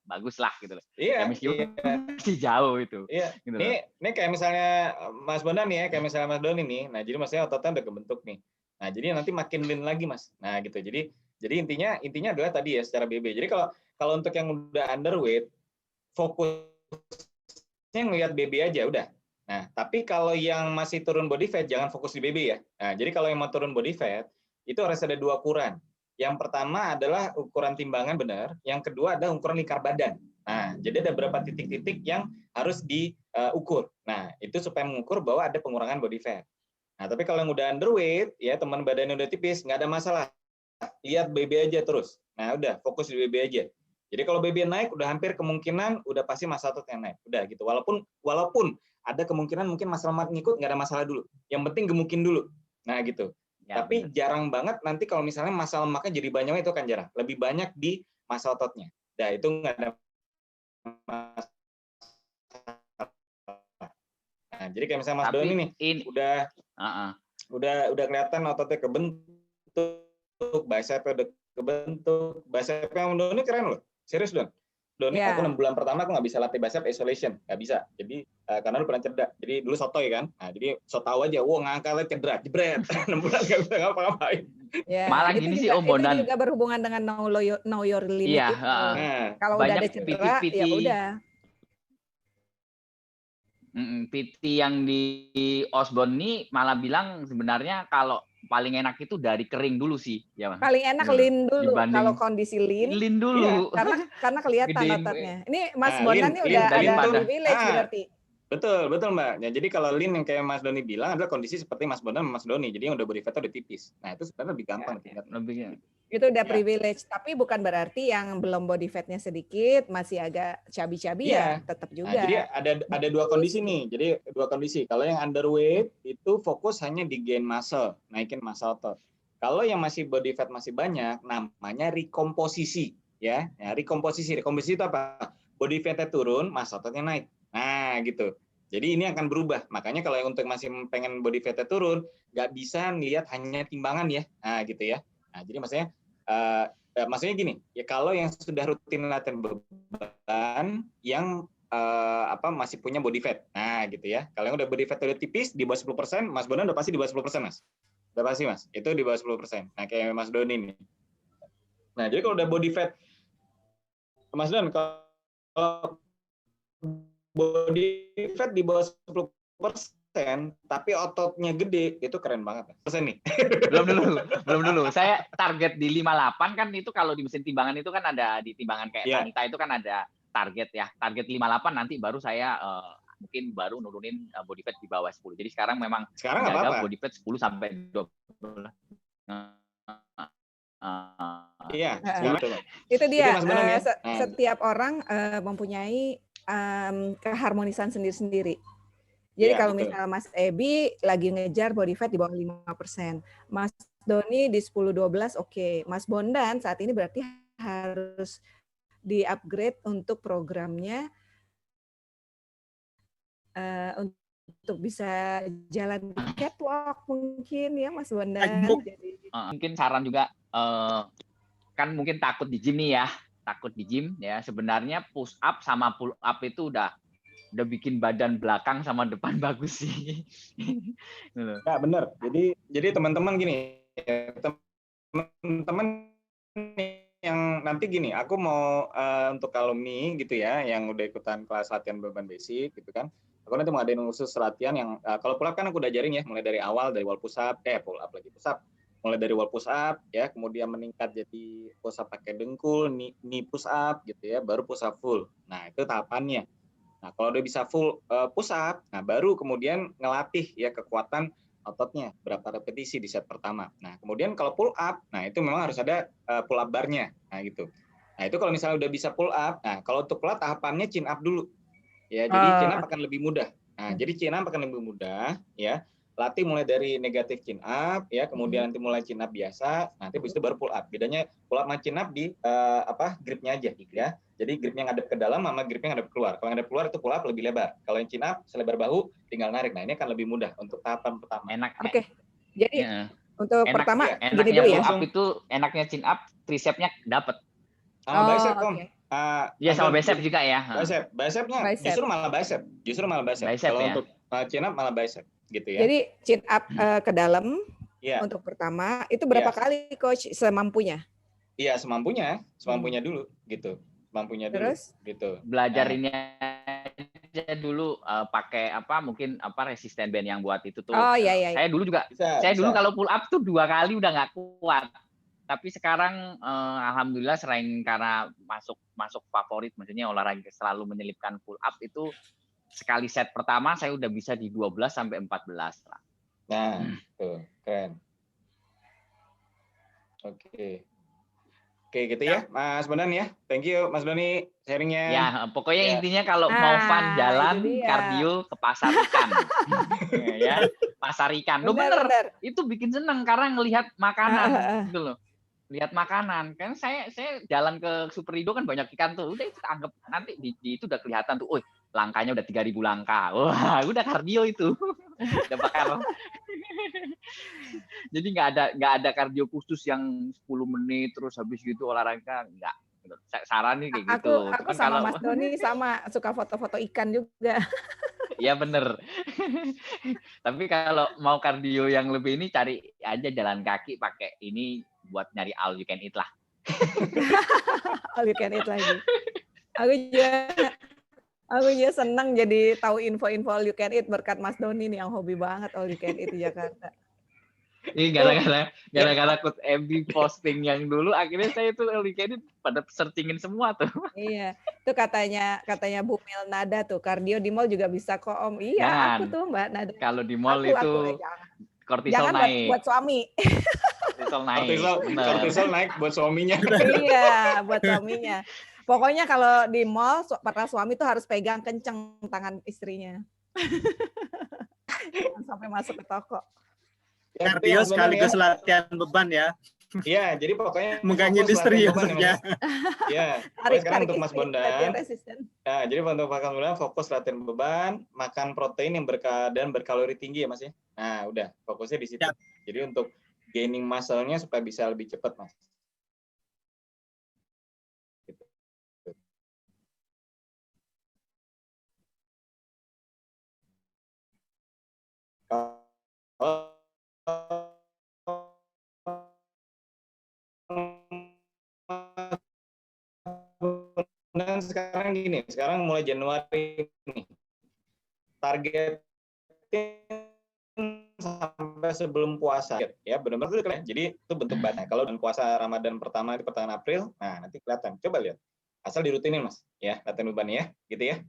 bagus lah gitu loh. Iya. Masih jauh itu. Iya. Gitu ini kayak misalnya Mas Bondan nih ya, kayak misalnya Mas Doni nih. Nah, jadi maksudnya ototnya udah kebentuk nih. Nah, jadi nanti makin lean lagi, Mas. Nah, gitu. Jadi intinya adalah tadi ya secara BB. Jadi kalau untuk yang udah underweight, fokusnya ngelihat BB aja udah. Nah, tapi kalau yang masih turun body fat jangan fokus di BB ya. Nah, jadi kalau yang mau turun body fat itu harus ada 2 ukuran. Yang pertama adalah ukuran timbangan benar, yang kedua adalah ukuran lingkar badan. Nah, jadi ada beberapa titik-titik yang harus diukur. Nah, itu supaya mengukur bahwa ada pengurangan body fat. Nah, tapi kalau yang udah underweight, ya teman badannya udah tipis, nggak ada masalah. Lihat BB aja terus. Nah, udah fokus di BB aja. Jadi kalau BB naik, udah hampir kemungkinan udah pasti massa otot yang naik. Udah gitu. Walaupun ada kemungkinan mungkin massa lemak ngikut, nggak ada masalah dulu. Yang penting gemukin dulu. Nah, gitu. Ya, tapi jarang banget nanti kalau misalnya massa lemaknya jadi banyak itu kan jarang. Lebih banyak di massa ototnya. Nah, itu nggak ada masalah. Nah, jadi kayak misalnya Mas Doni nih, udah kelihatan ototnya kebentuk, bicepnya udah kebentuk. Bicepnya Mas Doni keren loh. Serius Don. Doni, aku 6 bulan pertama aku nggak bisa latih bicep isolation, nggak bisa. Jadi karena lu pernah cedera. Jadi dulu sotoy kan. Nah, jadi so tahu aja, ngangkatnya cedera, jebret. 6 bulan nggak bisa ngapa-ngapain. Ya, malah gini sih Om Bondan. Itu juga berhubungan dengan know your limit. Iya, kalau udah ada cedera, ya udah. PT yang di Osborne ini malah bilang sebenarnya kalau paling enak itu dari kering dulu sih, ya Mas. Paling enak lean dulu. Kalau kondisi lean dulu. Ya, karena kelihatan ototnya. Ini Mas Bondan ini udah ada privilege berarti. Betul Mbak. Ya, jadi kalau lean yang kayak Mas Doni bilang adalah kondisi seperti Mas Bondan dan Mas Doni. Jadi yang udah body fat udah tipis. Nah, itu sebenarnya lebih gampang. Lebih Itu udah Ya. privilege, tapi bukan berarti yang belum body fatnya sedikit, masih agak cabi-cabi ya Iya. tetap Nah, juga. jadi ada dua kondisi nih. Jadi dua kondisi. Kalau yang underweight itu fokus hanya di gain muscle, naikin massa otot. Kalau yang masih body fat masih banyak, namanya rekomposisi, ya. Ya, rekomposisi itu apa? Body fatnya turun, massa ototnya naik. Nah, gitu. Jadi ini akan berubah. Makanya kalau yang untuk masih pengen body fatnya turun, nggak bisa ngelihat hanya timbangan ya. Nah, gitu ya. Nah, jadi maksudnya gini, ya kalau yang sudah rutin latihan beban yang masih punya body fat. Nah, gitu ya. Kalau yang udah body fat udah tipis di bawah 10%, Mas Bondan udah pasti di bawah 10%, Mas. Udah pasti, Mas. Itu di bawah 10%. Nah, kayak Mas Doni nih. Nah, jadi kalau udah body fat, Mas Don, kalau body fat di bawah 10%, tapi ototnya gede, itu keren banget. Persen nih. Belum dulu. Saya target di 58 kan itu kalau di mesin timbangan itu kan ada di timbangan kayak Iya. Tanita itu kan ada target ya. Target 58 nanti baru saya mungkin baru nurunin body fat di bawah 10. Jadi sekarang memang Sekarang nggak jaga apa-apa. body fat 10 sampai 20. Iya, Heeh. sekarang coba. Itu dia, Mas Bondan ya. setiap orang mempunyai keharmonisan sendiri-sendiri. Jadi Iya, kalau betul. misalnya Mas Ebi lagi ngejar body fat di bawah 5%, Mas Doni di 10-12 oke. Mas Bondan saat ini berarti harus di-upgrade untuk programnya untuk bisa jalan di catwalk mungkin ya Mas Bondan. Jadi Mungkin saran juga kan mungkin takut di gym nih ya, takut di gym ya. Sebenarnya push up sama pull up itu udah bikin badan belakang sama depan bagus sih. Ya benar. Jadi teman-teman gini, teman-teman yang nanti gini, aku mau untuk alumni gitu ya, yang udah ikutan kelas latihan beban basic gitu kan. Aku nanti mau ngadain khusus latihan yang kalau pull up kan aku udah ajarin ya, mulai dari awal dari wall push up, pull up lagi push up. Mulai dari wall push up ya, kemudian meningkat jadi push up pakai dengkul, knee push up gitu ya, baru push up full. Nah, itu tahapannya. Nah, kalau udah bisa full push up, nah baru kemudian ngelatih ya kekuatan ototnya berapa repetisi di set pertama. Nah, kemudian kalau pull up, nah itu memang harus ada pull up bar-nya. Nah, gitu. Nah, itu kalau misalnya udah bisa pull up, nah kalau untuk pull up tahapannya chin up dulu. Ya, jadi chin up akan lebih mudah. Nah, jadi chin up akan lebih mudah ya. Latih mulai dari negatif chin up ya, kemudian nanti mulai chin up biasa, nanti habis itu baru pull up. Bedanya pull up sama chin up di gripnya aja ya. Jadi gripnya ngadep ke dalam sama gripnya ngadep keluar. Kalau ngadep keluar itu pull up lebih lebar. Kalau yang chin up selebar bahu tinggal narik. Nah, ini akan lebih mudah untuk tahapan pertama. Oke. Jadi untuk pertama enaknya gini dulu ya. pull up itu enaknya chin up, tricepnya dapat. Sama bicep, Om. Iya, sama bicep juga ya. Bicepnya justru malah bicep. Bicep kalau ya. untuk chin up malah bicep gitu ya. Jadi chin up ke dalam Iya. untuk pertama itu berapa kali coach semampunya? Iya, semampunya dulu gitu. Semampunya dulu. Terus gitu. Belajarinnya aja dulu pakai mungkin resisten band yang buat itu tuh. Oh iya. Saya dulu juga dulu kalau pull up tuh 2 kali udah nggak kuat. Tapi sekarang alhamdulillah selain karena masuk favorit, maksudnya olahraga selalu menyelipkan pull up itu sekali set pertama saya udah bisa di 12 sampai 14 lah. Nah, tuh, keren. Oke, gitu ya, Mas Bondan ya. Thank you, Mas Doni, sharingnya. Ya, pokoknya intinya kalau mau fun jalan, kardio ke pasar ikan. Ya, pasar ikan. Bener. Itu bikin seneng karena ngelihat makanan gitu loh. Lihat makanan kan saya jalan ke Superindo kan banyak ikan tuh, udah itu anggap nanti di itu udah kelihatan tuh, langkahnya udah 3.000 langkah, wah udah kardio itu. Udah bakar. Jadi nggak ada kardio khusus yang 10 menit terus habis gitu olahraga, nggak. Saran nih kayak gitu. Aku sama Mas Doni sama suka foto-foto ikan juga. Iya bener. Tapi kalau mau kardio yang lebih ini cari aja jalan kaki pakai ini buat nyari all you can eat lah. All you can eat lagi. Aku juga senang jadi tahu info-info all you can eat berkat Mas Doni nih yang hobi banget all you can eat di Jakarta. Ini gara-gara Coach MB posting yang dulu, akhirnya saya tuh all you can eat pada searchingin semua tuh. Iya, itu katanya Bu Mil Nada tuh kardio di mall juga bisa kok Om. Iya, aku tuh Mbak Nada. Kalau di mall itu kortisol jangan naik. buat suami. kortisol naik. Kortisol naik buat suaminya. Iya, buat suaminya. Pokoknya kalau di mall para suami tuh harus pegang kenceng tangan istrinya. Jangan sampai masuk ke toko. Ya, itu Kardio yang benar sekaligus ya. latihan beban ya. Iya, jadi pokoknya Megangin fokus istri latihan beban ya. ya. Tarik Sekarang untuk Mas istri, latihan Bondan, resisten. nah, jadi untuk Mas Bondan fokus latihan beban, makan protein yang berkeadaan berkalori tinggi ya Mas ya. Nah, udah fokusnya di situ. Siap. Jadi untuk gaining muscle-nya supaya bisa lebih cepat Mas. Gitu. Dan sekarang gini, sekarang mulai Januari nih, target sampai sebelum puasa ya, benar-benar itu kalian. Jadi itu bentuk batnya. Kalau dan puasa Ramadan pertama di pertengahan April, nah nanti kelihatan. Coba lihat, asal dirutinin Mas, ya latihan beban ya, gitu ya.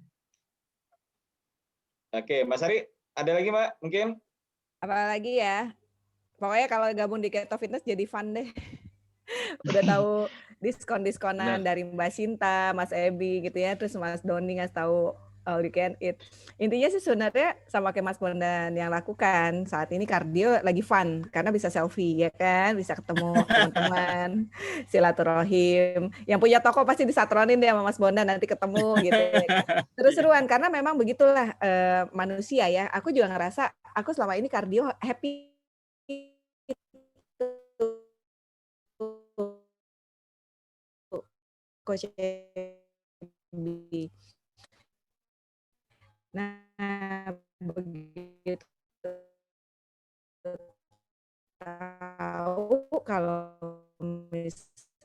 Oke, Mas Ari, ada lagi Mbak mungkin? Apalagi ya, pokoknya kalau gabung di Keto Fitness jadi fun deh. Udah tahu diskon-diskonan dari Mbak Sinta, Mas Ebi gitu ya, terus Mas Doni ngasih tahu all you can eat. Intinya sih sebenarnya sama kayak Mas Bondan yang lakukan saat ini kardio lagi fun karena bisa selfie ya kan, bisa ketemu teman-teman, silaturahim. Yang punya toko pasti disatronin deh sama Mas Bondan nanti ketemu gitu ya kan. Terus-seruan karena memang begitulah manusia ya. Aku juga ngerasa aku selama ini kardio happy. Coach Ebi. Nah, begitu tahu kalau misalnya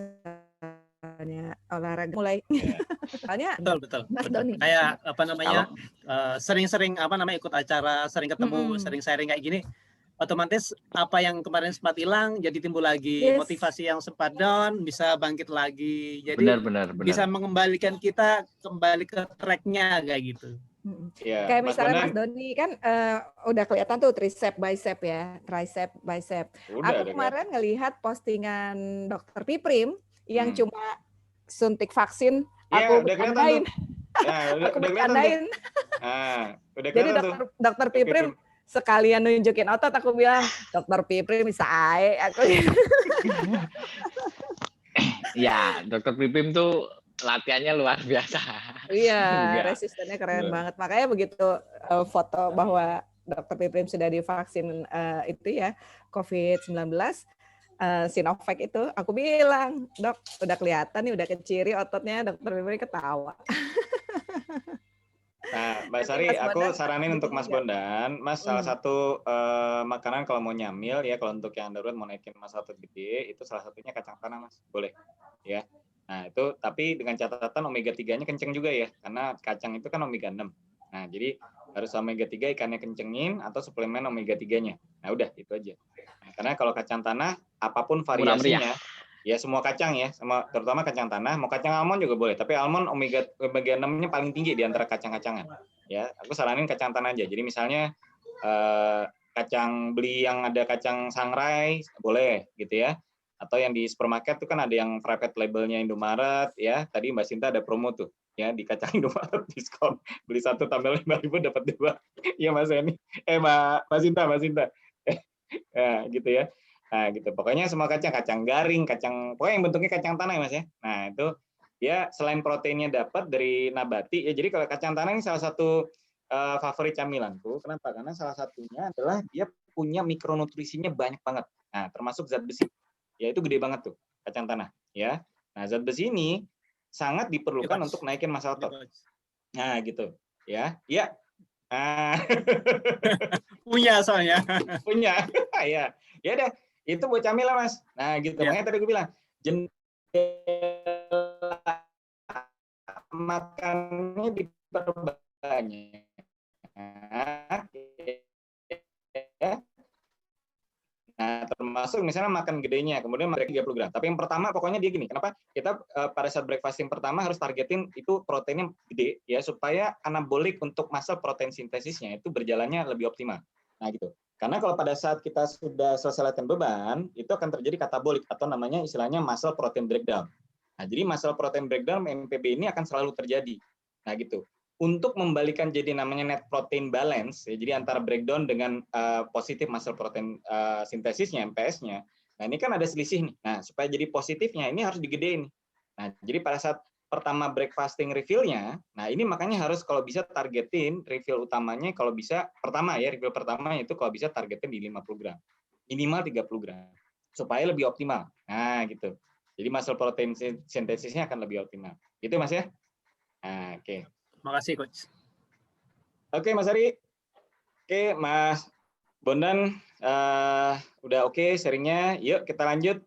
olahraga mulai, soalnya Betul. Mas Doni. Kayak apa namanya, sering-sering apa namanya ikut acara, sering ketemu, sering sharing kayak gini. Otomatis apa yang kemarin sempat hilang jadi timbul lagi, Yes. motivasi yang sempat down bisa bangkit lagi. Jadi Benar. bisa mengembalikan kita kembali ke tracknya kayak gitu. Ya, Kayak Mas misalnya Bondan, Mas Doni kan udah kelihatan tuh tricep, bicep ya, tricep, bicep. udah Aku kemarin ngelihat postingan Dokter Piprim yang cuma suntik vaksin, ya, aku udah kelihatan bercandain. tuh. Ya, Aku udah kelihatan tuh. bercandain. Nah, udah Jadi kelihatan tuh. dokter Piprim sekalian nunjukin otot, aku bilang Dokter Piprim bisa ae aku. Ya, Dokter Pipim tuh latihannya luar biasa. Iya, Enggak. resistennya keren banget. Makanya begitu foto bahwa Dokter Piprim sudah divaksin itu ya COVID-19 Sinovac itu, aku bilang, Dok, udah kelihatan nih, udah keciri ototnya. Dokter Piprim ketawa. Nah, Mbak Sari, aku saranin untuk Mas Bondan, Mas salah satu makanan kalau mau nyamil ya, kalau untuk yang darurat mau naikin massa otot gede, itu salah satunya kacang tanah, Mas. Boleh. Ya. Nah, itu tapi dengan catatan omega 3-nya kenceng juga ya, karena kacang itu kan omega 6. Nah, jadi harus omega 3 ikannya kencengin atau suplemen omega 3-nya. Nah, udah itu aja. Nah, karena kalau kacang tanah apapun variasinya, ya semua kacang ya, sama terutama kacang tanah, mau kacang almond juga boleh, tapi almond omega 6-nya paling tinggi di antara kacang-kacangan. Ya, aku saranin kacang tanah aja. Jadi misalnya kacang beli yang ada kacang sangrai boleh gitu ya. Atau yang di supermarket tuh kan ada yang private labelnya Indomaret ya. Tadi Mbak Sinta ada promo tuh ya di kacang Indomaret diskon. Beli 1 tambah 5.000 dapat 2. Iya Mas Eni. Mbak Sinta. Ya, gitu ya. Nah, gitu. Pokoknya semua kacang garing, pokoknya yang bentuknya kacang tanah ya Mas ya. Nah, itu ya selain proteinnya dapat dari nabati ya. Jadi kalau kacang tanah ini salah satu favorit camilanku. Kenapa? Karena salah satunya adalah dia punya mikronutrisinya banyak banget. Nah, termasuk zat besi. Ya itu gede banget tuh kacang tanah ya. Nah, zat besi ini sangat diperlukan untuk naikin massa otot. Nah, gitu ya. Iya. Nah. Punya soalnya. Punya. Ya. Ya udah, itu buat camilan Mas. Nah, gitu. Makanya tadi gue bilang jendela makannya diperbanyak. Nah, termasuk misalnya makan gedenya, kemudian makan 30 gram. Tapi yang pertama pokoknya dia gini, kenapa kita pada saat breakfast yang pertama harus targetin itu proteinnya gede ya supaya anabolik untuk masa protein sintesisnya itu berjalannya lebih optimal. Nah gitu. Karena kalau pada saat kita sudah selesai latihan beban, itu akan terjadi katabolik atau namanya istilahnya muscle protein breakdown. Nah, jadi muscle protein breakdown MPB ini akan selalu terjadi. Nah, gitu. Untuk membalikan jadi namanya net protein balance, ya, jadi antara breakdown dengan positif muscle protein sintesisnya, MPS-nya. Nah, ini kan ada selisih nih. Nah, supaya jadi positifnya ini harus digedein. Nah, jadi pada saat pertama break fasting refill-nya, nah ini makanya harus kalau bisa targetin refill utamanya kalau bisa pertama ya, refill pertama itu kalau bisa targetin di 50 gram. Minimal 30 gram. Supaya lebih optimal. Nah, gitu. Jadi muscle protein sintesisnya akan lebih optimal. Gitu Mas ya? Nah, oke. Makasih Coach. Oke Mas Ari. Oke Mas Bondan, udah oke sharingnya. Yuk kita lanjut